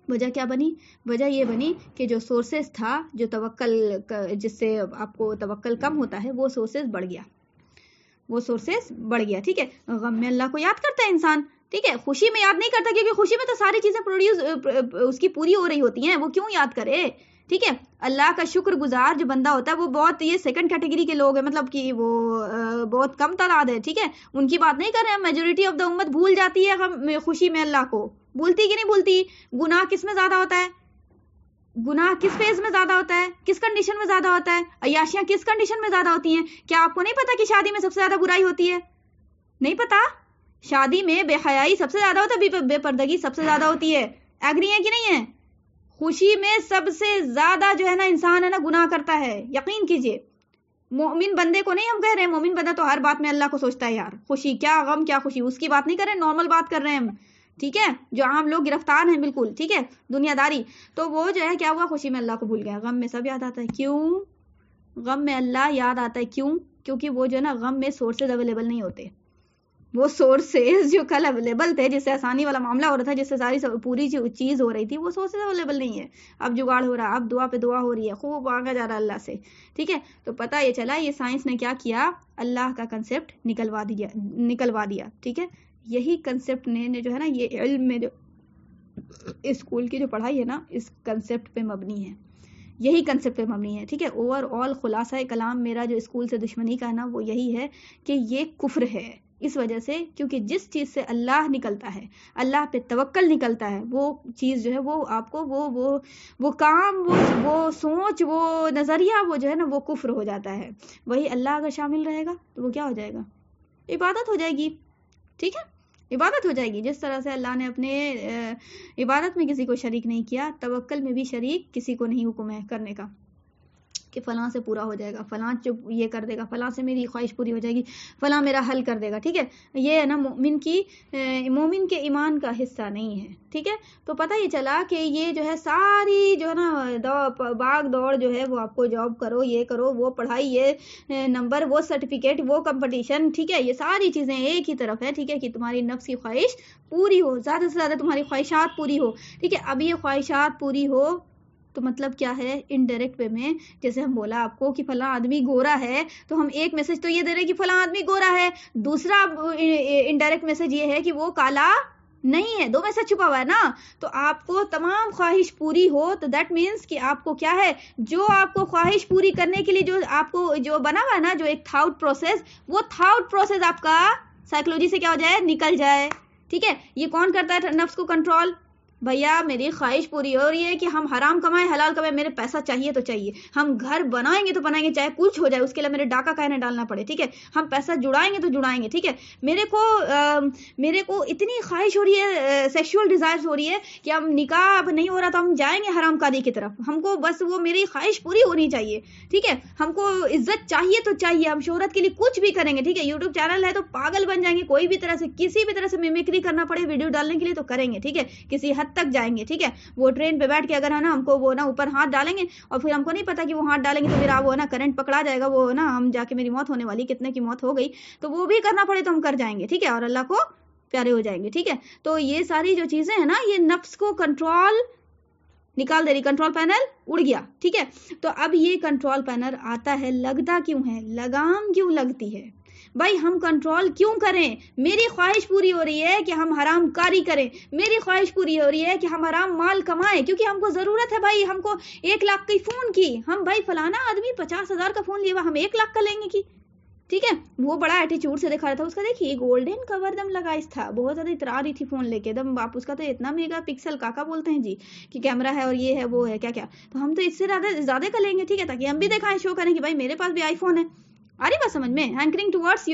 وجہ کیا بنی, وجہ یہ بنی کہ جو سورسز تھا, جو توکل جس سے آپ کو توکل کم ہوتا ہے, وہ سورسز بڑھ گیا, ٹھیک ہے. غم میں اللہ کو یاد کرتا ہے انسان, ٹھیک ہے، خوشی میں یاد نہیں کرتا کیونکہ خوشی میں تو ساری چیزیں پروڈیوس اس کی پوری ہو رہی ہوتی ہیں، وہ کیوں یاد کرے؟ ٹھیک ہے، اللہ کا شکر گزار جو بندہ ہوتا ہے وہ بہت، یہ سیکنڈ کیٹیگری کے لوگ ہیں، مطلب کہ وہ بہت کم تعداد ہے، ٹھیک ہے، ان کی بات نہیں کر رہے ہیں، میجورٹی آف دا امت بھول جاتی ہے خوشی میں اللہ کو، بھولتی کہ نہیں بھولتی؟ گناہ کس میں زیادہ ہوتا ہے؟ گناہ کس فیز میں زیادہ ہوتا ہے؟ کس کنڈیشن میں زیادہ ہوتا ہے؟ عیاشیاں کس کنڈیشن میں زیادہ ہوتی ہیں؟ کیا آپ کو نہیں پتا کہ شادی میں سب سے زیادہ برائی ہوتی ہے؟ نہیں پتا؟ شادی میں بے حیائی سب سے زیادہ ہوتا ہے، بے پردگی سب سے زیادہ ہوتی ہے، ایگری ہے کہ نہیں ہے؟ خوشی میں سب سے زیادہ جو ہے نا انسان ہے نا گناہ کرتا ہے، یقین کیجئے۔ مومن بندے کو نہیں ہم کہہ رہے ہیں، مومن بندہ تو ہر بات میں اللہ کو سوچتا ہے یار، خوشی کیا غم کیا خوشی، اس کی بات نہیں کر رہے ہیں، نارمل بات کر رہے ہیں ہم، ٹھیک ہے، جو عام لوگ گرفتار ہیں بالکل، ٹھیک ہے، دنیا داری، تو وہ جو ہے کیا ہوا، خوشی میں اللہ کو بھول گیا، غم میں سب یاد آتا ہے، کیوں؟ غم میں اللہ یاد آتا ہے کیوں؟ کیونکہ وہ جو ہے نا غم میں سورسز اویلیبل نہیں ہوتے، وہ سورسز جو کل اویلیبل تھے، جس سے آسانی والا معاملہ ہو رہا تھا، جس سے ساری پوری چیز ہو رہی تھی، وہ سورسز اویلیبل نہیں ہے، اب جگاڑ ہو رہا، اب دعا پہ دعا ہو رہی ہے، خوب مانگا جا رہا اللہ سے، ٹھیک ہے، تو پتہ یہ چلا یہ سائنس نے کیا کیا، اللہ کا کنسپٹ نکلوا دیا، ٹھیک ہے، یہی کنسپٹ نے جو ہے نا یہ علم میں جو اسکول کی جو پڑھائی ہے نا اس کنسپٹ پہ مبنی ہے، یہی کنسپٹ پہ مبنی ہے، ٹھیک ہے، اوور آل خلاصہ کلام میرا جو اسکول سے دشمنی کا ہے نا وہ یہی ہے کہ یہ کفر ہے، اس وجہ سے کیونکہ جس چیز سے اللہ نکلتا ہے، اللہ پہ توکل نکلتا ہے، وہ چیز جو ہے وہ آپ کو وہ کام وہ سوچ وہ نظریہ وہ جو ہے نا وہ کفر ہو جاتا ہے، وہی اللہ اگر شامل رہے گا تو وہ کیا ہو جائے گا، عبادت ہو جائے گی، ٹھیک ہے، عبادت ہو جائے گی، جس طرح سے اللہ نے اپنے عبادت میں کسی کو شریک نہیں کیا، توکل میں بھی شریک کسی کو نہیں حکم ہے کرنے کا کہ فلاں سے پورا ہو جائے گا، فلاں یہ کر دے گا، فلاں سے میری خواہش پوری ہو جائے گی، فلاں میرا حل کر دے گا، ٹھیک ہے، یہ ہے نا مومن کے ایمان کا حصہ نہیں ہے، ٹھیک ہے، تو پتہ یہ چلا کہ یہ جو ہے ساری جو ہے نا باغ دوڑ جو ہے وہ آپ کو جاب کرو، یہ کرو، وہ پڑھائی، یہ نمبر، وہ سرٹیفکیٹ، وہ کمپٹیشن، ٹھیک ہے، یہ ساری چیزیں ایک ہی طرف ہے، ٹھیک ہے، کہ تمہاری نفس کی خواہش پوری ہو، زیادہ سے زیادہ تمہاری خواہشات پوری ہو، ٹھیک ہے، اب یہ خواہشات پوری ہو تو مطلب کیا ہے، انڈائریکٹ وے میں جیسے ہم بولا آپ کو کہ فلاں آدمی گورا ہے تو ہم ایک میسج تو یہ دے رہے کہ فلاں آدمی گورا ہے، دوسرا انڈائریکٹ میسج یہ ہے کہ وہ کالا نہیں ہے، دو میسج چھپا ہوا ہے نا، تو آپ کو تمام خواہش پوری ہو تو دیٹ مینس کہ آپ کو کیا ہے، جو آپ کو خواہش پوری کرنے کے لیے جو آپ کو جو بنا ہوا ہے نا جو ایک تھاؤٹ پروسیس، وہ تھاؤٹ پروسیس آپ کا سائیکولوجی سے کیا ہو جائے، نکل جائے، ٹھیک ہے، یہ کون کرتا ہے نفس کو کنٹرول؟ بھیا میری خواہش پوری ہو رہی ہے کہ ہم حرام کمائیں حلال کمائیں، میرے پیسہ چاہیے تو چاہیے، ہم گھر بنائیں گے تو بنائیں گے چاہے کچھ ہو جائے، اس کے لیے میرے ڈاکہ کہیں نہ ڈالنا پڑے، ٹھیک ہے، ہم پیسہ جڑائیں گے تو جڑائیں گے، ٹھیک ہے، میرے کو اتنی خواہش ہو رہی ہے، سیکشول ڈیزائرز ہو رہی ہے کہ ہم نکاح اب نہیں ہو رہا تو ہم جائیں گے حرام کاری کی طرف، ہم کو بس وہ میری خواہش پوری ہونی چاہیے، ٹھیک ہے، ہم کو عزت چاہیے تو چاہیے، ہم شہرت کے لیے کچھ بھی کریں گے، ٹھیک ہے، یوٹیوب چینل ہے تو پاگل بن جائیں گے، کوئی بھی طرح سے کسی بھی طرح سے میمیکری کرنا پڑے ویڈیو ڈالنے کے لیے تو کریں گے، ٹھیک ہے، کسی حد تک جائیں گے، ٹھیک ہے، وہ ٹرین پہ بیٹھ کے اگر ہے نا ہم کو وہ نا اوپر ہاتھ ڈالیں گے اور پھر ہم کو نہیں پتا کہ وہ ہاتھ ڈالیں گے تو میرا وہ نا کرنٹ پکڑا جائے گا، وہ نا ہم جا کے میری موت ہونے والی، کتنے کی موت ہو گئی، تو وہ بھی کرنا پڑے تو ہم کر جائیں گے، ٹھیک ہے، اور اللہ کو پیارے ہو جائیں گے، ٹھیک ہے، تو یہ ساری جو چیزیں ہیں نا یہ نفس کو کنٹرول نکال دے رہی، کنٹرول پینل اڑ گیا، ٹھیک ہے، تو اب یہ کنٹرول پینل آتا ہے، لگتا کیوں ہے، لگام کیوں لگتی ہے، بھائی ہم کنٹرول کیوں کریں، میری خواہش پوری ہو رہی ہے کہ ہم حرام کاری کریں، میری خواہش پوری ہو رہی ہے کہ ہم حرام مال کمائیں، کیونکہ ہم کو ضرورت ہے، بھائی ہم کو 1 لاکھ کی فون کی، ہم بھائی فلانا آدمی 50,000 کا فون لیا ہوا، ہم 1 لاکھ کا لیں گے کی، ٹھیک ہے، وہ بڑا ایٹیچیوڈ سے دکھا رہا تھا، اس کا دیکھیے گولڈن کور دم لگا تھا، بہت زیادہ اترا رہی تھی فون لے کے دم، باپ اس کا تو اتنا میگا پکسل کا بولتے ہیں جی کہ کیمرہ ہے اور یہ ہے وہ ہے کیا کیا، تو ہم تو اس سے زیادہ کا لیں گے، ٹھیک ہے، تاکہ ہم بھی دکھائیں شو کریں کہ بھائی میرے پاس بھی آئی فون ہے، آ رہی بات سمجھ میں، ہینکرنگ ٹوورڈز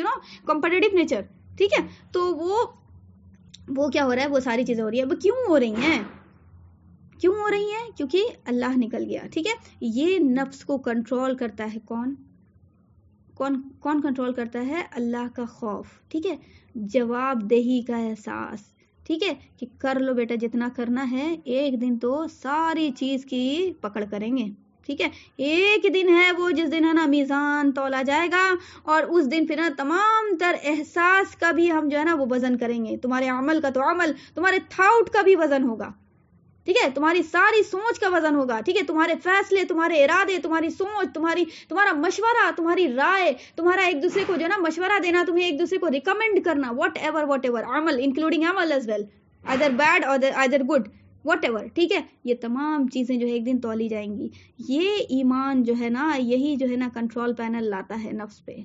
کمپٹیٹیو نیچر، ٹھیک ہے، تو وہ کیا ہو رہا ہے، وہ ساری چیزیں ہو رہی ہے، وہ کیوں ہو رہی ہیں، کیونکہ اللہ نکل گیا، ٹھیک ہے، یہ نفس کو کنٹرول کرتا ہے کون کنٹرول کرتا ہے، اللہ کا خوف، ٹھیک ہے، جواب دہی کا احساس، ٹھیک ہے، کہ کر لو بیٹا جتنا کرنا ہے، ایک دن تو ساری چیز کی پکڑ کریں گے، ٹھیک ہے، ایک دن ہے وہ جس دن ہے نا میزان تولا جائے گا، اور اس دن پھر نا تمام تر احساس کا بھی ہم جو ہے نا وہ وزن کریں گے، تمہارے عمل کا تو عمل، تمہارے تھاؤٹ کا بھی وزن ہوگا، ٹھیک ہے, تمہاری ساری سوچ کا وزن ہوگا, ٹھیک ہے, تمہارے فیصلے, تمہارے ارادے, تمہاری سوچ, تمہارا مشورہ, تمہاری رائے, تمہارا ایک دوسرے کو جو ہے نا مشورہ دینا, تمہیں ایک دوسرے کو ریکمینڈ کرنا, واٹ ایور عمل انکلوڈنگ عمل as well, either bad or either good, whatever, ٹھیک ہے, یہ تمام چیزیں جو ہے ایک دن تولی جائیں گی. یہ ایمان جو ہے نا, یہی جو ہے نا کنٹرول پینل لاتا ہے نفس پہ.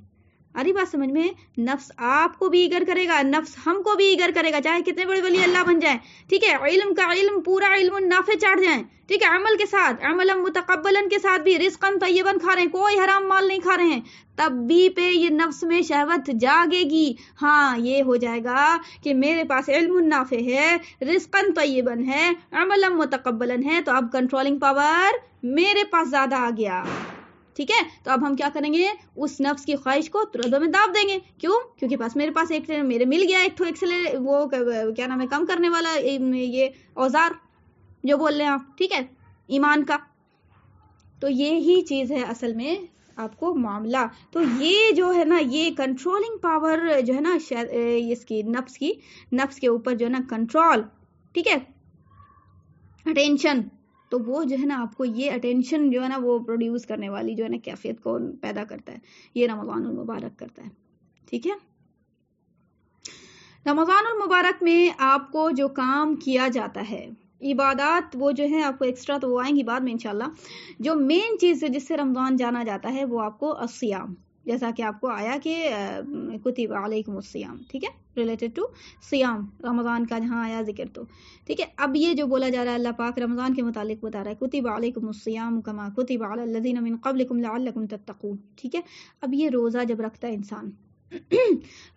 اری بات سمجھ میں؟ نفس آپ کو بھی ایگر کرے گا, نفس ہم کو بھی ایگر کرے گا, چاہے کتنے بڑے ولی اللہ بن جائیں, ٹھیک ہے, علم کا علم, پورا علم نافع چڑھ جائیں, ٹھیک ہے, عمل کے ساتھ, عملا متقبلا کے ساتھ بھی, رزقا طیبا کھا رہے ہیں, کوئی حرام مال نہیں کھا رہے ہیں, تب بھی پہ یہ نفس میں شہوت جاگے گی. ہاں, یہ ہو جائے گا کہ میرے پاس علم نافع ہے, رزقا طیبا ہے, عملا متقبلا ہے, تو اب کنٹرولنگ پاور میرے پاس زیادہ آ گیا. ٹھیک ہے, تو اب ہم کیا کریں گے, اس نفس کی خواہش کو تردوں میں داب دیں گے. کیوں؟ کیونکہ میرے پاس میرے مل گیا ایک وہ کیا نام ہے, کم کرنے والا یہ اوزار جو بول رہے ہیں آپ, ٹھیک ہے, ایمان کا. تو یہی چیز ہے اصل میں آپ کو معاملہ. تو یہ جو ہے نا, یہ کنٹرولنگ پاور جو ہے نا اس کی نفس کے اوپر جو ہے نا کنٹرول, ٹھیک ہے, اٹینشن, تو وہ جو ہے نا آپ کو یہ اٹینشن جو ہے نا وہ پروڈیوس کرنے والی جو ہے نا کیفیت کو پیدا کرتا ہے. یہ رمضان المبارک کرتا ہے. ٹھیک ہے, رمضان المبارک میں آپ کو جو کام کیا جاتا ہے, عبادات وہ جو ہے آپ کو ایکسٹرا تو وہ آئیں گی بعد میں انشاءاللہ. جو مین چیز ہے جس سے رمضان جانا جاتا ہے وہ آپ کو الصیام, جیسا کہ آپ کو آیا کہ کتب علیکم الصیام, ٹھیک ہے, ریلیٹڈ ٹو صیام, رمضان کا جہاں آیا ذکر. تو ٹھیک ہے, اب یہ جو بولا جا رہا ہے اللہ پاک رمضان کے متعلق بتا رہا ہے, کتب علیکم الصیام کما کتب علی الذین من قبلکم لعلکم تتقون. ٹھیک ہے, اب یہ روزہ جب رکھتا ہے انسان,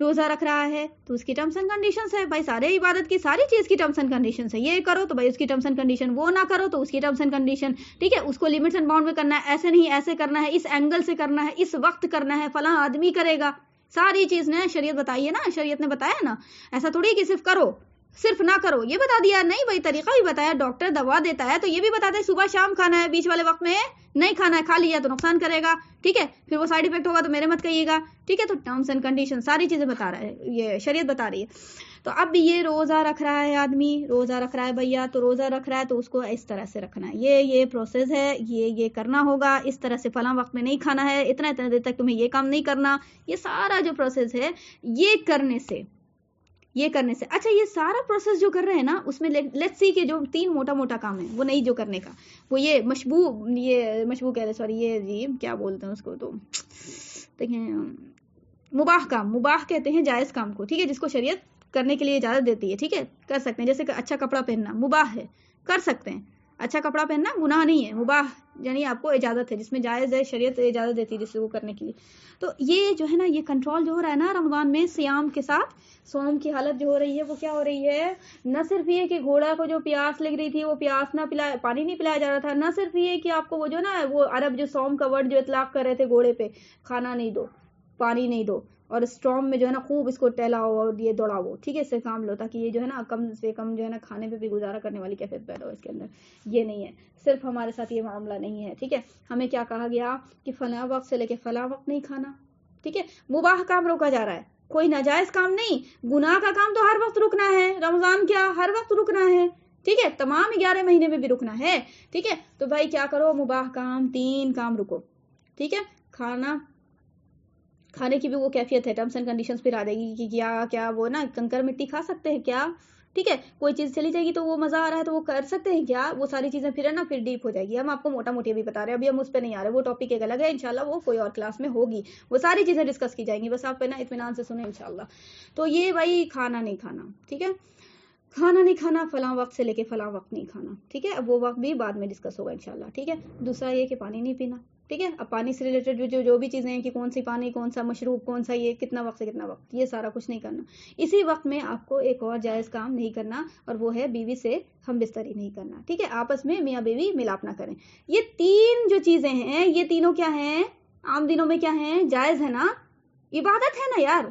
روزہ رکھ رہا ہے تو اس کی ٹرمز اینڈ کنڈیشنز ہے بھائی, سارے عبادت کی ساری چیز کی ٹرمز اینڈ کنڈیشنز ہے. یہ کرو تو بھائی اس کی ٹرمز اینڈ کنڈیشن, وہ نہ کرو تو اس کی ٹرمز اینڈ کنڈیشن, ٹھیک ہے, اس کو لمٹس اینڈ باؤنڈ میں کرنا ہے, ایسے نہیں ایسے کرنا ہے, اس اینگل سے کرنا ہے, اس وقت کرنا ہے, فلاں آدمی کرے گا, ساری چیز نے شریعت بتائی ہے نا, شریعت نے بتایا نا. ایسا تھوڑی کہ صرف کرو صرف نہ کرو یہ بتا دیا, نہیں بھائی طریقہ بھی بتایا, ڈاکٹر دوا دیتا ہے تو یہ بھی بتاتا ہے صبح شام کھانا ہے, بیچ والے وقت میں نہیں کھانا ہے, کھا لیا تو نقصان کرے گا, ٹھیک ہے, پھر وہ سائیڈ ایفیکٹ ہوگا تو میرے مت کہیے گا, ٹھیک ہے. تو ٹرمز اینڈ کنڈیشن ساری چیزیں بتا رہا ہے, یہ شریعت بتا رہی ہے. تو اب یہ روزہ رکھ رہا ہے آدمی, روزہ رکھ رہا ہے بھیا, تو روزہ رکھ رہا ہے تو اس کو اس طرح سے رکھنا ہے, یہ پروسیس ہے, یہ کرنا ہوگا, اس طرح سے فلاں وقت میں نہیں کھانا ہے, اتنا دیر تک تمہیں یہ کام نہیں کرنا, یہ سارا جو پروسیس ہے یہ کرنے سے. اچھا, یہ سارا پروسیس جو کر رہے ہیں نا, اس میں لیٹس سی کہ جو 3 موٹا کام ہے وہ نہیں جو کرنے کا, وہ یہ مشبوع کہہ رہے, سوری, یہ جی کیا بولتے ہیں اس کو, تو دیکھیں مباح کہتے ہیں جائز کام کو, ٹھیک ہے, جس کو شریعت کرنے کے لیے اجازت دیتی ہے, ٹھیک ہے, کر سکتے ہیں. جیسے کہ اچھا کپڑا پہننا مباح ہے, کر سکتے ہیں. اچھا کپڑا پہننا گناہ نہیں ہے, مباح یعنی آپ کو اجازت ہے, جس میں جائز ہے, شریعت اجازت دیتی ہے جس سے وہ کرنے کے لیے. تو یہ جو ہے نا یہ کنٹرول جو ہو رہا ہے نا رمضان میں صیام کے ساتھ, سوم کی حالت جو ہو رہی ہے وہ کیا ہو رہی ہے, نہ صرف یہ کہ گھوڑا کو جو پیاس لگ رہی تھی وہ پیاس نہ پانی نہیں پلایا جا رہا تھا, نہ صرف یہ کہ آپ کو وہ جو نا وہ عرب جو سوم کا ورڈ جو اطلاق کر رہے تھے گھوڑے پہ, کھانا نہیں دو, پانی نہیں دو, اور اسٹرام میں جو ہے نا خوب اس کو ٹہلاؤ اور یہ دوڑاؤ, ٹھیک ہے, اس سے کام لو تاکہ یہ جو ہے نا کم سے کم جو ہے نا کھانے پہ بھی گزارا کرنے والی کیفیت پیدا ہو اس کے اندر. یہ نہیں ہے, صرف ہمارے ساتھ یہ معاملہ نہیں ہے, ٹھیک ہے. ہمیں کیا کہا گیا کہ فلاں وقت سے لے کے فلاں وقت نہیں کھانا, ٹھیک ہے, مباح کام روکا جا رہا ہے, کوئی ناجائز کام نہیں. گناہ کا کام تو ہر وقت رکنا ہے, رمضان کیا ہر وقت رکنا ہے, ٹھیک ہے, تمام 11 مہینے میں بھی رکنا ہے, ٹھیک ہے. تو بھائی کیا کرو, مباح کام 3 کام رکو, ٹھیک ہے. کھانے کی بھی وہ کیفیت ہے, ٹرمز اینڈ کنڈیشنز پھر آ جائے گی کہ کیا وہ نا کنکر مٹی کھا سکتے ہیں کیا, ٹھیک ہے, کوئی چیز چلی جائے گی تو وہ مزہ آ رہا ہے تو وہ کر سکتے ہیں کیا, وہ ساری چیزیں پھر ہے نا پھر ڈیپ ہو جائے گی. ہم آپ کو موٹا موٹی ابھی بتا رہے ہیں, ابھی ہم اس پہ نہیں آ رہے, وہ ٹاپک ایک الگ ہے, انشاءاللہ وہ کوئی اور کلاس میں ہوگی, وہ ساری چیزیں ڈسکس کی جائیں گی, بس آپ پہ نا اطمینان سے سنیں انشاءاللہ. تو یہ بھائی کھانا نہیں کھانا, ٹھیک ہے, کھانا نہیں کھانا فلاں وقت سے لے کے فلاں وقت نہیں کھانا, ٹھیک ہے. اب وہ وقت بھی بعد میں ڈسکس ہوگا انشاءاللہ, ٹھیک ہے. دوسرا یہ کہ پانی نہیں پینا, ٹھیک ہے. اب پانی سے ریلیٹڈ جو بھی چیزیں ہیں کہ کون سی پانی, کون سا مشروب, کون سا یہ کتنا وقت سے کتنا وقت, یہ سارا کچھ نہیں کرنا. اسی وقت میں آپ کو ایک اور جائز کام نہیں کرنا, اور وہ ہے بیوی سے ہم بستری نہیں کرنا, ٹھیک ہے. آپس میں میاں بیوی ملاپ نہ کریں. یہ 3 جو چیزیں ہیں, یہ تینوں کیا ہیں, عام دنوں میں کیا ہیں, جائز ہے نا, عبادت ہے نا یار,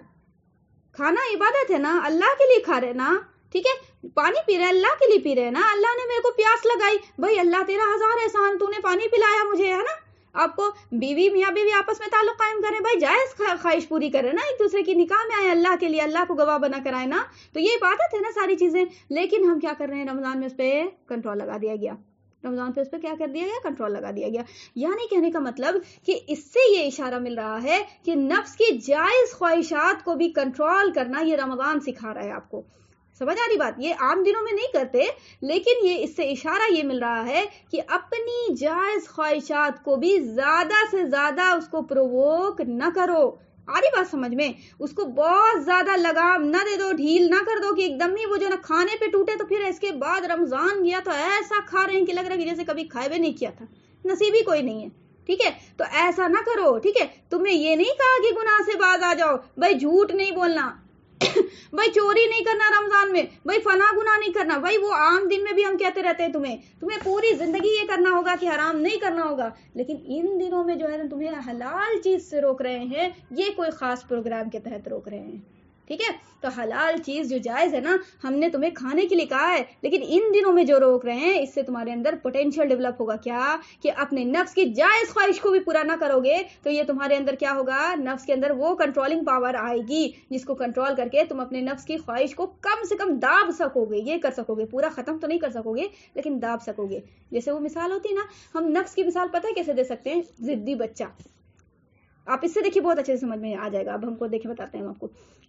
کھانا عبادت ہے نا, اللہ کے لیے کھا رہے نا, ٹھیک ہے. پانی پی رہے اللہ کے لیے پی رہے نا, اللہ نے میرے کو پیاس لگائی, بھائی اللہ تیرا 1000 احسان, تو نے پانی پلایا مجھے, ہے نا, آپ کو بیوی میاں بیوی آپس میں تعلق قائم کریں بھائی، جائز خواہش پوری کریں نا، ایک دوسرے کی نکاح میں آئے اللہ کے لیے، اللہ کو گواہ بنا کر آئے نا، تو یہ عبادت ہے نا ساری چیزیں. لیکن ہم کیا کر رہے ہیں، رمضان میں اس پہ کنٹرول لگا دیا گیا، رمضان پہ اس پہ کیا کر دیا گیا، کنٹرول لگا دیا گیا. یعنی کہنے کا مطلب کہ اس سے یہ اشارہ مل رہا ہے کہ نفس کی جائز خواہشات کو بھی کنٹرول کرنا یہ رمضان سکھا رہا ہے آپ کو. سمجھ آ رہی بات؟ یہ عام دنوں میں نہیں کرتے، لیکن یہ اس سے اشارہ یہ مل رہا ہے کہ اپنی جائز خواہشات کو بھی زیادہ سے زیادہ اس کو پرووک نہ کرو. آ رہی بات سمجھ میں؟ اس کو بہت زیادہ لگام نہ دے دو، ڈھیل نہ کر دو کہ ایک دم ہی وہ جو نا کھانے پہ ٹوٹے تو پھر اس کے بعد رمضان گیا تو ایسا کھا رہے ہیں کہ لگ رہا ہے کہ جیسے کبھی کھائے بھی نہیں کیا تھا، نصیب ہی کوئی نہیں ہے. ٹھیک ہے، تو ایسا نہ کرو. ٹھیک ہے، تمہیں یہ نہیں کہا کہ گناہ سے باز آ جاؤ، بھائی جھوٹ نہیں بولنا، بھائی چوری نہیں کرنا رمضان میں، بھائی فلاں گناہ نہیں کرنا. بھائی وہ عام دن میں بھی ہم کہتے رہتے ہیں تمہیں پوری زندگی یہ کرنا ہوگا کہ حرام نہیں کرنا ہوگا، لیکن ان دنوں میں جو ہے تمہیں حلال چیز سے روک رہے ہیں، یہ کوئی خاص پروگرام کے تحت روک رہے ہیں. ٹھیک ہے، تو حلال چیز جو جائز ہے نا، ہم نے تمہیں کھانے کے لیے کہا ہے، لیکن ان دنوں میں جو روک رہے ہیں اس سے تمہارے اندر پوٹینشیل ڈیولپ ہوگا. کیا کہ اپنے نفس کی جائز خواہش کو بھی پورا نہ کرو گے تو یہ تمہارے اندر کیا ہوگا، نفس کے اندر وہ کنٹرولنگ پاور آئے گی جس کو کنٹرول کر کے تم اپنے نفس کی خواہش کو کم سے کم داب سکو گے. یہ کر سکو گے، پورا ختم تو نہیں کر سکو گے لیکن داب سکو گے. جیسے وہ مثال ہوتی نا، ہم نفس کی مثال پتہ ہے کیسے دے سکتے ہیں، ضدی بچہ. آپ اس سے دیکھیے بہت اچھے سے سمجھ میں آ جائے گا. اب ہم کو دیکھیں بتاتے ہیں ہم آپ کو.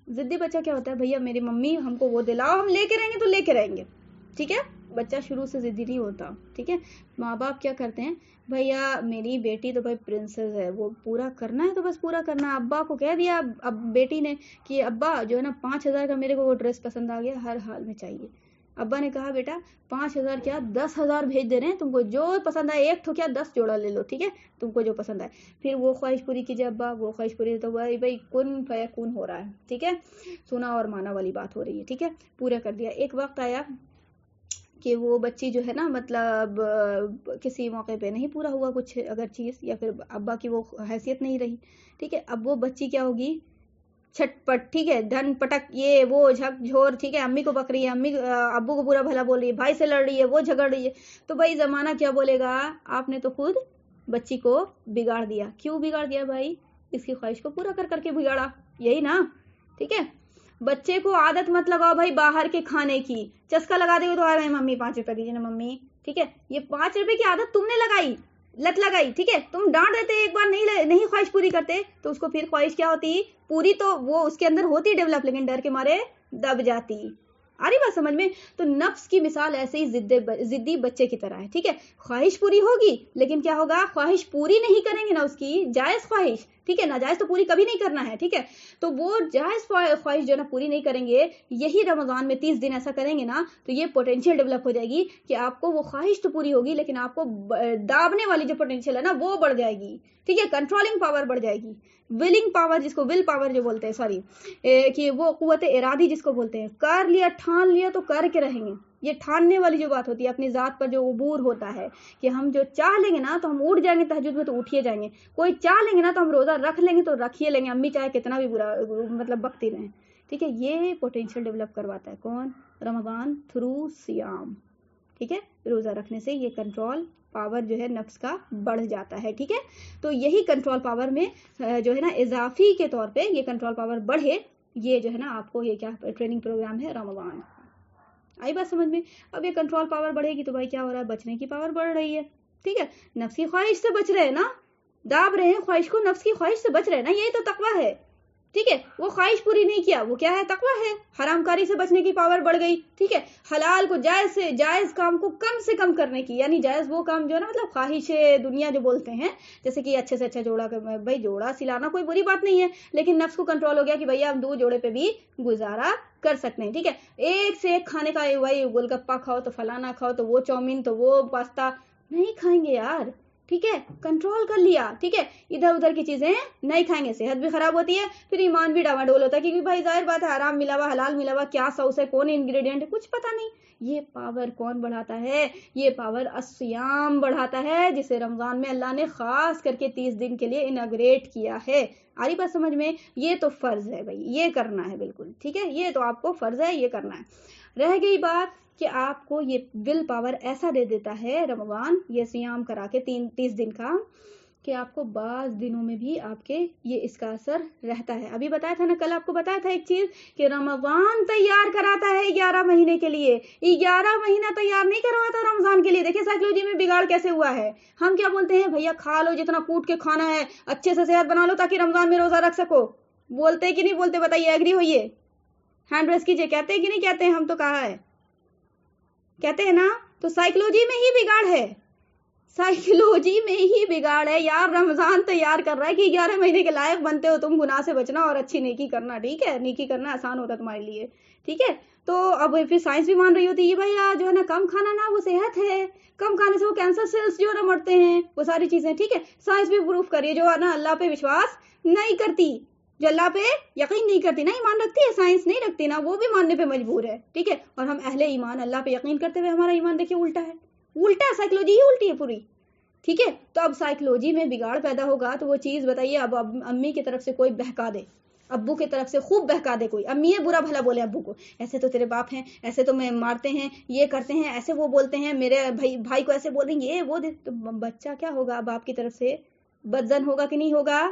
ضدی بچہ کیا ہوتا ہے، بھیا میری ممی ہم کو وہ دلاؤ، ہم لے کے رہیں گے تو لے کے رہیں گے. ٹھیک ہے، بچہ شروع سے ضدی نہیں ہوتا. ٹھیک ہے، ماں باپ کیا کرتے ہیں، بھیا میری بیٹی تو بھائی پرنسس ہے، وہ پورا کرنا ہے تو بس پورا کرنا ہے. ابا کو کہہ دیا اب بیٹی نے کہ ابا جو ہے نا 5,000 کا میرے کو وہ ڈریس پسند آ گیا، ہر حال میں چاہیے. ابا نے کہا بیٹا 5,000 کیا 10,000 بھیج دے رہے ہیں، تم کو جو پسند آئے، ایک ٹھو کیا 10 جوڑا لے لو. ٹھیک ہے، تم کو جو پسند آئے. پھر وہ خواہش پوری کیجیے ابا، وہ خواہش پوری تو بھائی کن فیکون ہو رہا ہے. ٹھیک ہے، سنا اور مانا والی بات ہو رہی ہے. ٹھیک ہے، پورا کر دیا. ایک وقت آیا کہ وہ بچی جو ہے نا مطلب کسی موقع پہ نہیں پورا ہوا کچھ اگر چیز، یا پھر ابا کی وہ حیثیت نہیں رہی. ٹھیک ہے، اب وہ بچی کیا ہوگی، چھٹ پٹ. ٹھیک ہے، دھن پٹک، یہ وہ جھک جھور. ٹھیک ہے، امی کو بک رہی ہے، امی ابو کو برا بھلا بول رہی ہے، بھائی سے لڑ رہی ہے، وہ جھگڑ رہی ہے. تو بھائی زمانہ کیا بولے گا، آپ نے تو خود بچی کو بگاڑ دیا. کیوں بگاڑ دیا بھائی، اس کی خواہش کو پورا کر کر کے بگاڑا، یہی نا. ٹھیک ہے، بچے کو عادت مت لگاؤ بھائی باہر کے کھانے کی. چسکا لگا دے گا تو آ رہے ممی 5 روپے دیجیے نا ممی. ٹھیک ہے، یہ 5 روپے کی عادت تم نے لگائی، لت لگائی. ٹھیک ہے، تم ڈانٹ دیتے ایک بار نہیں خواہش پوری کرتے تو اس کو پھر خواہش کیا ہوتی پوری، تو وہ اس کے اندر ہوتی ڈیولپ، لیکن ڈر کے مارے دب جاتی. آ رہی بات سمجھ میں؟ تو نفس کی مثال ایسے ہی ضدی بچے کی طرح ہے. ٹھیک ہے، خواہش پوری ہوگی لیکن کیا ہوگا، خواہش پوری نہیں کریں گے نا اس کی جائز خواہش. ٹھیک ہے، ناجائز تو پوری کبھی نہیں کرنا ہے. ٹھیک ہے، تو وہ جائز خواہش جو نا پوری نہیں کریں گے، یہی رمضان میں 30 دن ایسا کریں گے نا تو یہ پوٹینشیل ڈیولپ ہو جائے گی کہ آپ کو وہ خواہش تو پوری ہوگی لیکن آپ کو دابنے والی جو پوٹینشیل ہے نا وہ بڑھ جائے گی. ٹھیک ہے، کنٹرولنگ پاور بڑھ جائے گی، ولنگ پاور جس کو ول پاور جو بولتے ہیں، سوری کہ وہ قوت ارادی جس کو بولتے ہیں. کر لیا، ٹھان لیا تو کر کے رہیں گے. یہ ٹھاننے والی جو بات ہوتی ہے، اپنی ذات پر جو عبور ہوتا ہے کہ ہم جو چاہ لیں گے نا تو ہم اٹھ جائیں گے، تہجد میں تو اٹھیے جائیں گے. کوئی چاہ لیں گے نا تو ہم روزہ رکھ لیں گے تو رکھیے لیں گے، امی چاہے کتنا بھی برا مطلب بکتی رہیں. ٹھیک ہے، یہ پوٹینشیل ڈیولپ کرواتا ہے کون، رمضان تھرو سیام. ٹھیک ہے، روزہ رکھنے سے یہ کنٹرول پاور جو ہے نفس کا بڑھ جاتا ہے. ٹھیک ہے، تو یہی کنٹرول پاور میں جو ہے نا اضافی کے طور پہ یہ کنٹرول پاور بڑھے، یہ جو ہے نا آپ کو یہ کیا ٹریننگ پروگرام ہے رمضان. آئی بات سمجھ میں؟ اب یہ کنٹرول پاور بڑھے گی تو بھائی کیا ہو رہا ہے، بچنے کی پاور بڑھ رہی ہے. ٹھیک ہے، نفس کی خواہش سے بچ رہے ہیں نا، داب رہے ہیں خواہش کو، نفس کی خواہش سے بچ رہے ہیں نا، یہی تو تقویٰ ہے. ٹھیک ہے، وہ خواہش پوری نہیں کیا، وہ کیا ہے، تقویٰ ہے. حرام کاری سے بچنے کی پاور بڑھ گئی. ٹھیک ہے، حلال کو جائز کام کو کم سے کم کرنے کی، یعنی جائز وہ کام جو ہے نا مطلب خواہش دنیا جو بولتے ہیں، جیسے کہ اچھے سے اچھا جوڑا، بھائی جوڑا سلانا کوئی بری بات نہیں ہے لیکن نفس کو کنٹرول ہو گیا کہ بھائی ہم 2 جوڑے پہ بھی گزارا کر سکتے ہیں. ٹھیک ہے، ایک سے ایک کھانے کا، وہی گول گپا کھاؤ تو فلانا کھاؤ تو وہ چاؤمین تو وہ پاستا نہیں کھائیں گے یار. ٹھیک ہے، کنٹرول کر لیا. ٹھیک ہے، ادھر ادھر کی چیزیں نہیں کھائیں گے، صحت بھی خراب ہوتی ہے، پھر ایمان بھی ڈاواڈول ہوتا ہے کیونکہ بھائی ظاہر بات ہے حرام ملا ہوا حلال ملا ہوا، کیا سوس ہے، کون انگریڈینٹ ہے، کچھ پتہ نہیں. یہ پاور کون بڑھاتا ہے، یہ پاور الصیام بڑھاتا ہے، جسے رمضان میں اللہ نے خاص کر کے 30 دن کے لیے اناگریٹ کیا ہے. آ رہی بات سمجھ میں؟ یہ تو فرض ہے بھائی، یہ کرنا ہے بالکل. ٹھیک ہے، یہ تو آپ کو فرض ہے، یہ کرنا ہے. رہ گئی بات کہ آپ کو یہ ول پاور ایسا دے دیتا ہے رمضان، یہ سیام کرا کے 30 دن کا، کہ آپ کو بعض دنوں میں بھی آپ کے یہ اس کا اثر رہتا ہے. ابھی بتایا تھا نا, کل آپ کو بتایا تھا ایک چیز کہ رمضان تیار کراتا ہے 11 مہینے کے لیے. 11 مہینہ تیار نہیں کرواتا رمضان کے لیے. دیکھیں سائیکلوجی میں بگاڑ کیسے ہوا ہے. ہم کیا بولتے ہیں, بھیا کھا لو جتنا کوٹ کے کھانا ہے, اچھے سے صحت بنا لو تاکہ رمضان میں روزہ رکھ سکو. بولتے کہ نہیں بولتے, بتائیے, ایگری ہوئیے, ہینڈ ریس کیجئے. کہتے ہیں کہ نہیں کہتے ہیں؟ ہم تو کہا ہے, کہتے ہیں نا. تو سائیکلوجی میں ہی بگاڑ ہے, سائیکلوجی میں ہی بگاڑ ہے یار. رمضان تیار کر رہا ہے کہ 11 مہینے کے لائق بنتے ہو تم گناہ سے بچنا اور اچھی نیکی کرنا. ٹھیک ہے, نیکی کرنا آسان ہوتا تمہارے لیے. ٹھیک ہے, تو اب پھر سائنس بھی مان رہی ہوتی ہے یہ بھائی جو ہے نا کم کھانا نا وہ صحت ہے, کم کھانے سے وہ کینسر سیلز جو ہے نا مرتے ہیں, وہ ساری چیزیں. ٹھیک ہے, سائنس بھی پروف کر رہی ہے. جو ہے نا اللہ پہ وشواس نہیں کرتی, جو اللہ پہ یقین نہیں کرتی نا, ایمان رکھتی ہے, سائنس نہیں رکھتی نا, وہ بھی ماننے پہ مجبور ہے. ٹھیک ہے, اور ہم اہل ایمان اللہ پہ یقین کرتے ہوئے ہمارا ایمان دیکھیے الٹا ہے. الٹا ہے, سائیکلوجی ہی الٹی ہے پوری. ٹھیک ہے, تو اب سائیکلوجی میں بگاڑ پیدا ہوگا تو وہ چیز بتائیے. اب امی کی طرف سے کوئی بہکا دے, ابو کی طرف سے خوب بہکا دے کوئی, امی برا بھلا بولے ابو کو, ایسے تو تیرے باپ ہیں, ایسے تو میں مارتے ہیں, یہ کرتے ہیں, ایسے وہ بولتے ہیں, میرے بھائی کو ایسے بول رہے ہیں, یہ وہ دے. تو بچہ کیا ہوگا, باپ کی طرف سے بدزن ہوگا کہ نہیں ہوگا؟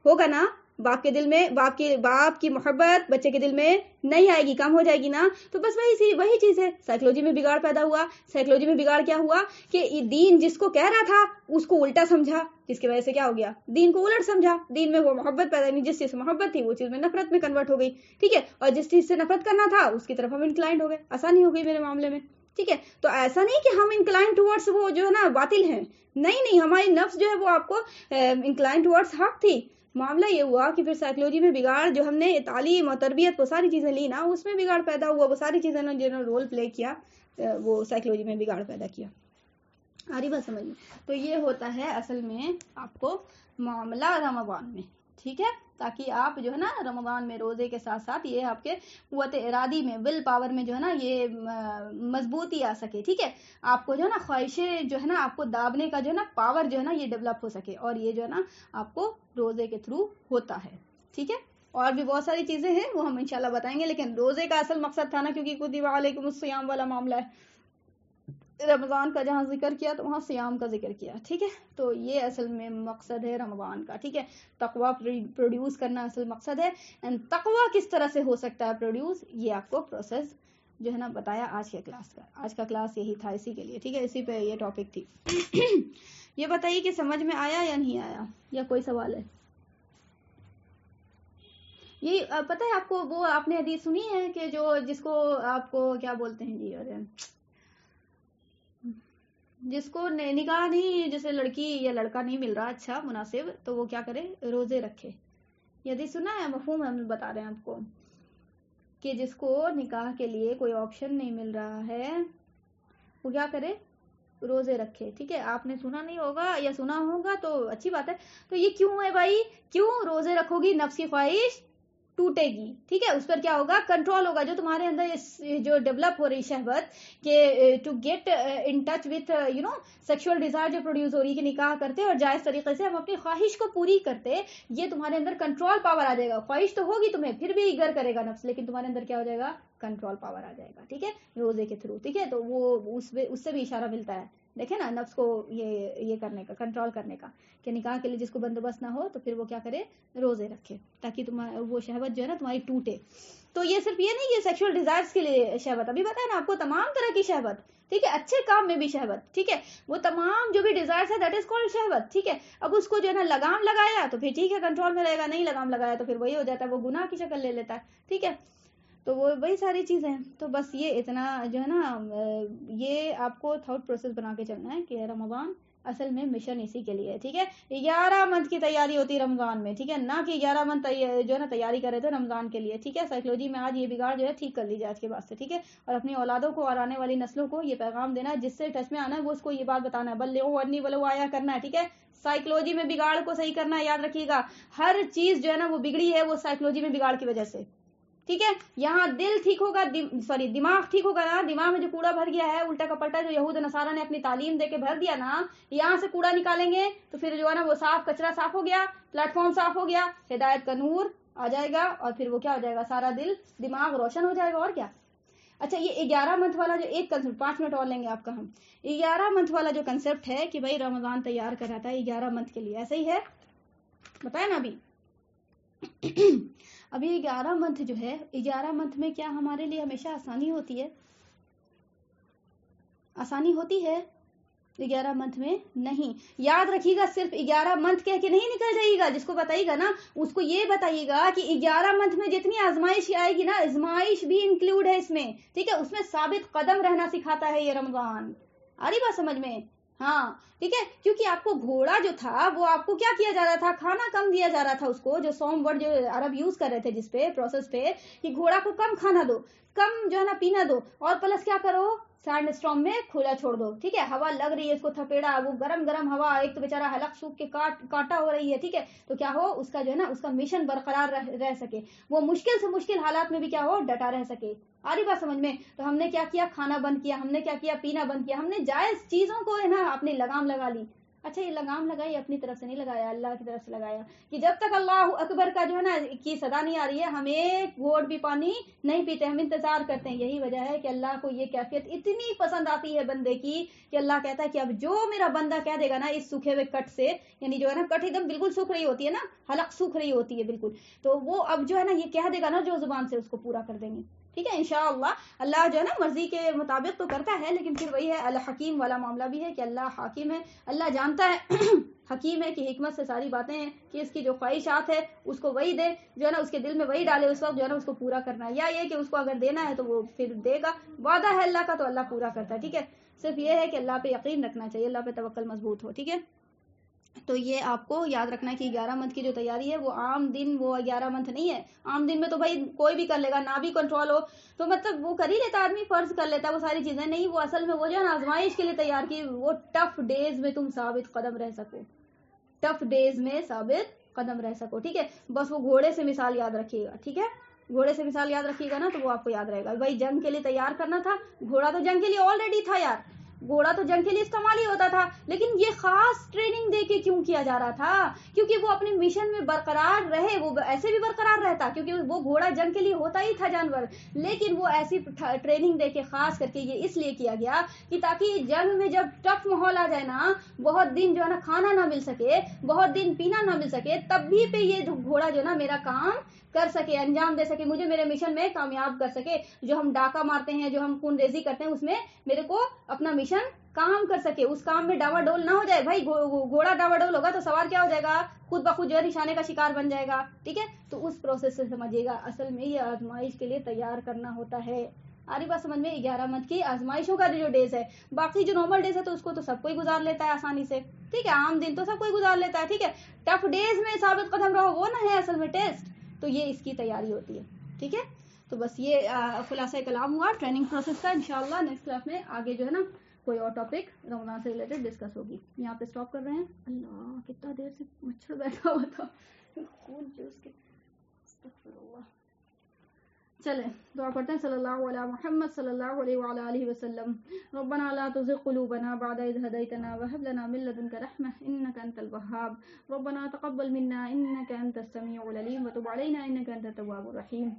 ہوگا نا. باپ کے دل میں باپ کی محبت بچے کے دل میں نہیں آئے گی, کم ہو جائے گی نا. تو بس وہی چیز ہے. سائیکلوجی میں بگاڑ پیدا ہوا. سائیکلوجی میں بگاڑ کیا ہوا کہ دین جس کو کہہ رہا تھا اس کو الٹا سمجھا, جس کی وجہ سے کیا ہو گیا, دین کو الٹ سمجھا. دین میں وہ محبت پیدا نہیں, جس چیز سے محبت تھی وہ چیز میں نفرت میں کنورٹ ہو گئی. ٹھیک ہے, اور جس چیز سے نفرت کرنا تھا اس کی طرف ہم انکلائنڈ ہو گئے. آسانی ہو گئی میرے معاملے میں. ٹھیک ہے, تو ایسا نہیں کہ ہم انکلائنڈ ٹورڈز وہ جو ہے نا باطل ہیں. نہیں, ہماری نفس جو ہے وہ آپ کو انکلائنڈ ٹورڈز حق تھی. معاملہ یہ ہوا کہ پھر سائیکلوجی میں بگاڑ, جو ہم نے تعلیم اور تربیت وہ ساری چیزیں لی نا, اس میں بگاڑ پیدا ہوا. وہ ساری چیزیں جنہوں نے رول پلے کیا وہ سائیکلوجی میں بگاڑ پیدا کیا. آ رہی بات سمجھ میں؟ تو یہ ہوتا ہے اصل میں آپ کو معاملہ رمضان میں. ٹھیک ہے, تاکہ آپ جو ہے نا رمضان میں روزے کے ساتھ ساتھ یہ آپ کے قوت ارادی میں, ول پاور میں جو ہے نا یہ مضبوطی آ سکے. ٹھیک ہے, آپ کو جو ہے نا خواہشیں جو ہے نا آپ کو دابنے کا جو ہے نا پاور جو ہے نا یہ ڈیولپ ہو سکے, اور یہ جو ہے نا آپ کو روزے کے تھرو ہوتا ہے. ٹھیک ہے, اور بھی بہت ساری چیزیں ہیں وہ ہم انشاءاللہ بتائیں گے, لیکن روزے کا اصل مقصد تھا نا, کیونکہ کتب علیکم الصیام والا معاملہ ہے. رمضان کا جہاں ذکر کیا تو وہاں صیام کا ذکر کیا. ٹھیک ہے, تو یہ اصل میں مقصد ہے رمضان کا. ٹھیک ہے, تقویٰ پروڈیوس کرنا اصل مقصد ہے. اینڈ تقویٰ کس طرح سے ہو سکتا ہے پروڈیوس, یہ آپ کو پروسیس جو ہے نا بتایا آج کے کلاس کا. آج کا کلاس یہی تھا اسی کے لیے. ٹھیک ہے, اسی پہ یہ ٹاپک تھی. یہ بتائیے کہ سمجھ میں آیا یا نہیں آیا, یا کوئی سوال ہے؟ یہ پتہ ہے آپ کو, وہ آپ نے حدیث سنی ہے کہ جس کو آپ کو کیا بولتے ہیں جی, ارے جس کو نکاح نہیں, جیسے لڑکی یا لڑکا نہیں مل رہا اچھا مناسب, تو وہ کیا کرے, روزے رکھے. یہ سنا ہے, مفہوم ہم بتا رہے ہیں آپ کو, کہ جس کو نکاح کے لیے کوئی آپشن نہیں مل رہا ہے وہ کیا کرے, روزے رکھے. ٹھیک ہے, آپ نے سنا نہیں ہوگا یا سنا ہوگا تو اچھی بات ہے. تو یہ کیوں ہے بھائی, کیوں روزے رکھو گی, نفس کی خواہش ٹوٹے گی. ٹھیک ہے, اس پر کیا ہوگا, کنٹرول ہوگا. جو تمہارے اندر جو ڈیولپ ہو رہی شہوت کہ to get in touch with you know sexual desire جو پروڈیوس ہو رہی ہے, کہ نکاح کرتے اور جائز طریقے سے ہم اپنی خواہش کو پوری کرتے, یہ تمہارے اندر کنٹرول پاور آ جائے گا. خواہش تو ہوگی تمہیں, پھر بھی ایگر کرے گا نفس, لیکن تمہارے اندر کیا ہو جائے گا, کنٹرول پاور آ جائے گا. ٹھیک ہے, روزے کے تھرو. ٹھیک ہے, تو وہ اس سے بھی اشارہ ملتا ہے. دیکھیں نا, نفس کو یہ کرنے کا, کنٹرول کرنے کا, کہ نکاح کے لیے جس کو بندوبست نہ ہو تو پھر وہ کیا کرے, روزے رکھے, تاکہ وہ شہوت جو ہے نا تمہاری ٹوٹے. تو یہ صرف یہ نہیں, یہ سیکشل ڈیزائرز کے لیے شہوت, ابھی بتایا نا آپ کو, تمام طرح کی شہوت. ٹھیک ہے, اچھے کام میں بھی شہوت. ٹھیک ہے, وہ تمام جو بھی ڈیزائرز ہے دیٹ از کالڈ شہوت. ٹھیک ہے, اب اس کو جو ہے نا لگام لگایا تو پھر ٹھیک ہے, کنٹرول میں رہے گا. نہیں لگام لگایا تو پھر وہی ہو جاتا ہے, وہ گناہ کی شکل لے لیتا ہے. ٹھیک ہے, تو وہ وہی ساری چیزیں ہیں. تو بس یہ اتنا جو ہے نا, یہ آپ کو تھاٹ پروسیس بنا کے چلنا ہے کہ رمضان اصل میں مشن اسی کے لیے ہے. ٹھیک ہے, 11 منتھ کی تیاری ہوتی ہے رمضان میں. ٹھیک ہے, نہ کہ 11 منتھ جو ہے نا تیاری کر رہے تھے رمضان کے لیے. ٹھیک ہے, سائیکلوجی میں آج یہ بگاڑ جو ہے ٹھیک کر لیجیے آج کے بعد سے. ٹھیک ہے, اور اپنی اولادوں کو اور آنے والی نسلوں کو یہ پیغام دینا ہے, جس سے ٹچ میں آنا ہے وہ اس کو یہ بات بتانا ہے, بلغوا انی ولو آیا کرنا ہے. ٹھیک ہے, سائیکلوجی میں بگاڑ کو صحیح کرنا ہے, یاد رکھیے گا. ہر چیز جو ہے نا وہ بگڑی ہے وہ سائیکلوجی میں بگاڑ کی وجہ سے. ٹھیک ہے, یہاں دل ٹھیک ہوگا, دماغ ٹھیک ہوگا نا, دماغ میں جو کوڑا بھر گیا ہے الٹا کا پلٹا, جو یہود نصارہ نے اپنی تعلیم دے کے بھر دیا نا, یہاں سے کوڑا نکالیں گے تو پھر جو ہے نا وہ صاف, کچرا صاف ہو گیا, پلیٹ فارم صاف ہو گیا, ہدایت کا نور آ جائے گا, اور پھر وہ کیا ہو جائے گا, سارا دماغ روشن ہو جائے گا. اور کیا, اچھا یہ 11 منتھ والا جو ایک کنسپٹ 5 منٹ اور لیں گے آپ کا ہم 11 منتھ والا جو کنسپٹ ہے کہ بھائی رمضان تیار کرنا تھا 11 منتھ کے لیے ایسا ہی ہے بتائیں نا ابھی 11 منتھ جو ہے 11 منتھ میں کیا ہمارے لیے ہمیشہ آسانی ہوتی ہے 11 منتھ میں نہیں یاد رکھیے گا صرف 11 منتھ کہہ کے نہیں نکل جائیے گا جس کو بتائیے گا نا اس کو یہ بتائیے گا کہ 11 منتھ میں جتنی آزمائش آئے گی نا آزمائش بھی انکلوڈ ہے اس میں ٹھیک ہے اس میں ثابت قدم رہنا سکھاتا ہے یہ رمضان آ رہی بات سمجھ میں ہاں ٹھیک ہے کیونکہ آپ کو گھوڑا جو تھا وہ آپ کو کیا کیا جا رہا تھا کھانا کم دیا جا رہا تھا اس کو جو سوم ورڈ جو عرب یوز کر رہے تھے جس پہ پروسیس پہ کہ گھوڑا کو کم کھانا دو کم جو ہے نا پینا دو اور پلس کیا کرو سینڈ اسٹارم میں کھلا چھوڑ دو ٹھیک ہے ہوا لگ رہی ہے اس کو تھپیڑا وہ گرم ہوا ایک تو بیچارہ حلق سوکھ کے کاٹا ہو رہی ہے ٹھیک ہے تو کیا ہو اس کا جو ہے نا اس کا مشن برقرار رہ سکے وہ مشکل سے مشکل حالات میں بھی کیا ہو ڈٹا رہ سکے آ رہی بات سمجھ میں تو ہم نے کیا کیا کھانا بند کیا ہم نے کیا کیا پینا بند کیا ہم نے جائز چیزوں کو ہے نا اپنی لگام لگا لی اچھا یہ لگام لگائی اپنی طرف سے نہیں لگایا اللہ کی طرف سے لگایا کہ جب تک اللہ اکبر کا جو ہے نا کی صدا نہیں آ رہی ہے ہم ایک گھونٹ بھی پانی نہیں پیتے ہم انتظار کرتے ہیں یہی وجہ ہے کہ اللہ کو یہ کیفیت اتنی پسند آتی ہے بندے کی کہ اللہ کہتا ہے کہ اب جو میرا بندہ کہہ دے گا نا اس سوکھے ہوئے کٹ سے یعنی جو ہے نا کٹ ایک دم بالکل سوکھ رہی ہوتی ہے نا حلق سوکھ رہی ہوتی ہے بالکل تو وہ اب جو ہے نا یہ کہہ دے گا نا جو زبان سے اس کو پورا کر دیں گے ٹھیک ہے انشاءاللہ اللہ جو ہے نا مرضی کے مطابق تو کرتا ہے لیکن پھر وہی ہے الحکیم والا معاملہ بھی ہے کہ اللہ حاکم ہے اللہ جانتا ہے حکیم ہے کہ حکمت سے ساری باتیں ہیں کہ اس کی جو خواہشات ہے اس کو وہی دے جو ہے نا اس کے دل میں وہی ڈالے اس وقت جو ہے نا اس کو پورا کرنا ہے یا یہ کہ اس کو اگر دینا ہے تو وہ پھر دے گا وعدہ ہے اللہ کا تو اللہ پورا کرتا ہے ٹھیک ہے صرف یہ ہے کہ اللہ پہ یقین رکھنا چاہیے اللہ پہ توکل مضبوط ہو ٹھیک ہے تو یہ آپ کو یاد رکھنا ہے کہ 11 منتھ کی جو تیاری ہے وہ عام دن وہ 11 منتھ نہیں ہے عام دن میں تو بھائی کوئی بھی کر لے گا نہ بھی کنٹرول ہو تو مطلب وہ کر ہی لیتا آدمی فرض کر لیتا وہ ساری چیزیں نہیں وہ اصل میں وہ جو ہے نا آزمائش کے لیے تیار کی وہ ٹف ڈیز میں تم ثابت قدم رہ سکو ٹف ڈیز میں ثابت قدم رہ سکو ٹھیک ہے بس وہ گھوڑے سے مثال یاد رکھیے گا ٹھیک ہے گھوڑے سے مثال یاد رکھیے گا نا تو وہ آپ کو یاد رہے گا بھائی جنگ کے لیے تیار کرنا تھا گھوڑا تو جنگ کے لیے آلریڈی تھا یار گھوڑا تو جنگ کے لیے استعمال ہی ہوتا تھا لیکن یہ خاص ٹریننگ دے کے کیوں کیا جا رہا تھا کیونکہ وہ اپنے مشن میں برقرار رہے وہ ایسے بھی برقرار رہتا کیونکہ وہ گھوڑا جنگ کے لیے ہوتا ہی تھا جانور لیکن وہ ایسی ٹریننگ دے کے خاص کر کے یہ اس لیے کیا گیا کہ تاکہ جنگ میں جب ٹف ماحول آ جائے نا بہت دن جو ہے نا کھانا نہ مل سکے بہت دن پینا نہ مل سکے تب بھی پہ یہ گھوڑا جو ہے نا میرا کام کر سکے انجام دے سکے مجھے میرے مشن میں کامیاب کر سکے جو ہم ڈاکہ مارتے ہیں جو ہم خون ریزی کرتے ہیں اس میں میرے کو اپنا مشن کام کر سکے اس کام میں ڈاوا ڈول نہ ہو جائے بھائی گھوڑا ڈاوا ڈول ہوگا تو سوار کیا ہو جائے گا خود بخود جو ہے نشانے کا شکار بن جائے گا ٹھیک ہے تو اس پروسیس سے سمجھیے گا اصل میں یہ آزمائش کے لیے تیار کرنا ہوتا ہے آری بات سمجھ میں 11 منتھ کی آزمائشوں کا جو ڈیز ہے باقی جو نارمل ڈیز ہے تو اس کو تو سب کوئی گزار لیتا ہے آسانی سے ٹھیک ہے عام دن تو سب کوئی گزار لیتا ہے ٹھیک ہے ٹف ڈیز میں ثابت قدم رہو وہ نہ ہے اصل میں ٹیسٹ تو یہ اس کی تیاری ہوتی ہے ٹھیک ہے تو بس یہ خلاصہ کلام ہوا ٹریننگ پروسیس کا انشاءاللہ نیکسٹ کلاس میں آگے جو ہے نا کوئی اور ٹاپک رمضان سے ریلیٹڈ ڈسکس ہوگی یہاں پہ اسٹاپ کر رہے ہیں اللہ کتنا دیر سے مچھر بیٹھا ہوا تھا خون جوس کے استغفر اللہ چلیں دعا کرتے ہیں صلی اللہ علیہ محمد صلی اللہ علیہ وعلى آلہ وسلم ربنا لا تزغ قلوبنا بعد إذ هديتنا وهب لنا من لدنك رحمة إنك أنت الوهاب ربنا تقبل منا إنك أنت السميع العليم وتب علينا إنك أنت التواب الرحيم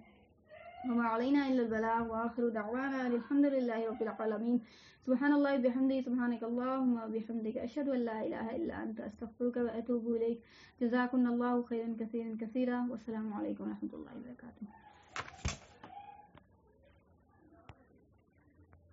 وما علينا إلا البلاغ وآخر دعوانا الحمد لله رب العالمين سبحان الله بحمده سبحانك اللهم وبحمدك أشهد أن لا إله إلا أنت أستغفرك وأتوب إليك جزاكم الله خيرا كثيرا كثيرا والسلام عليكم ورحمة الله وبركاته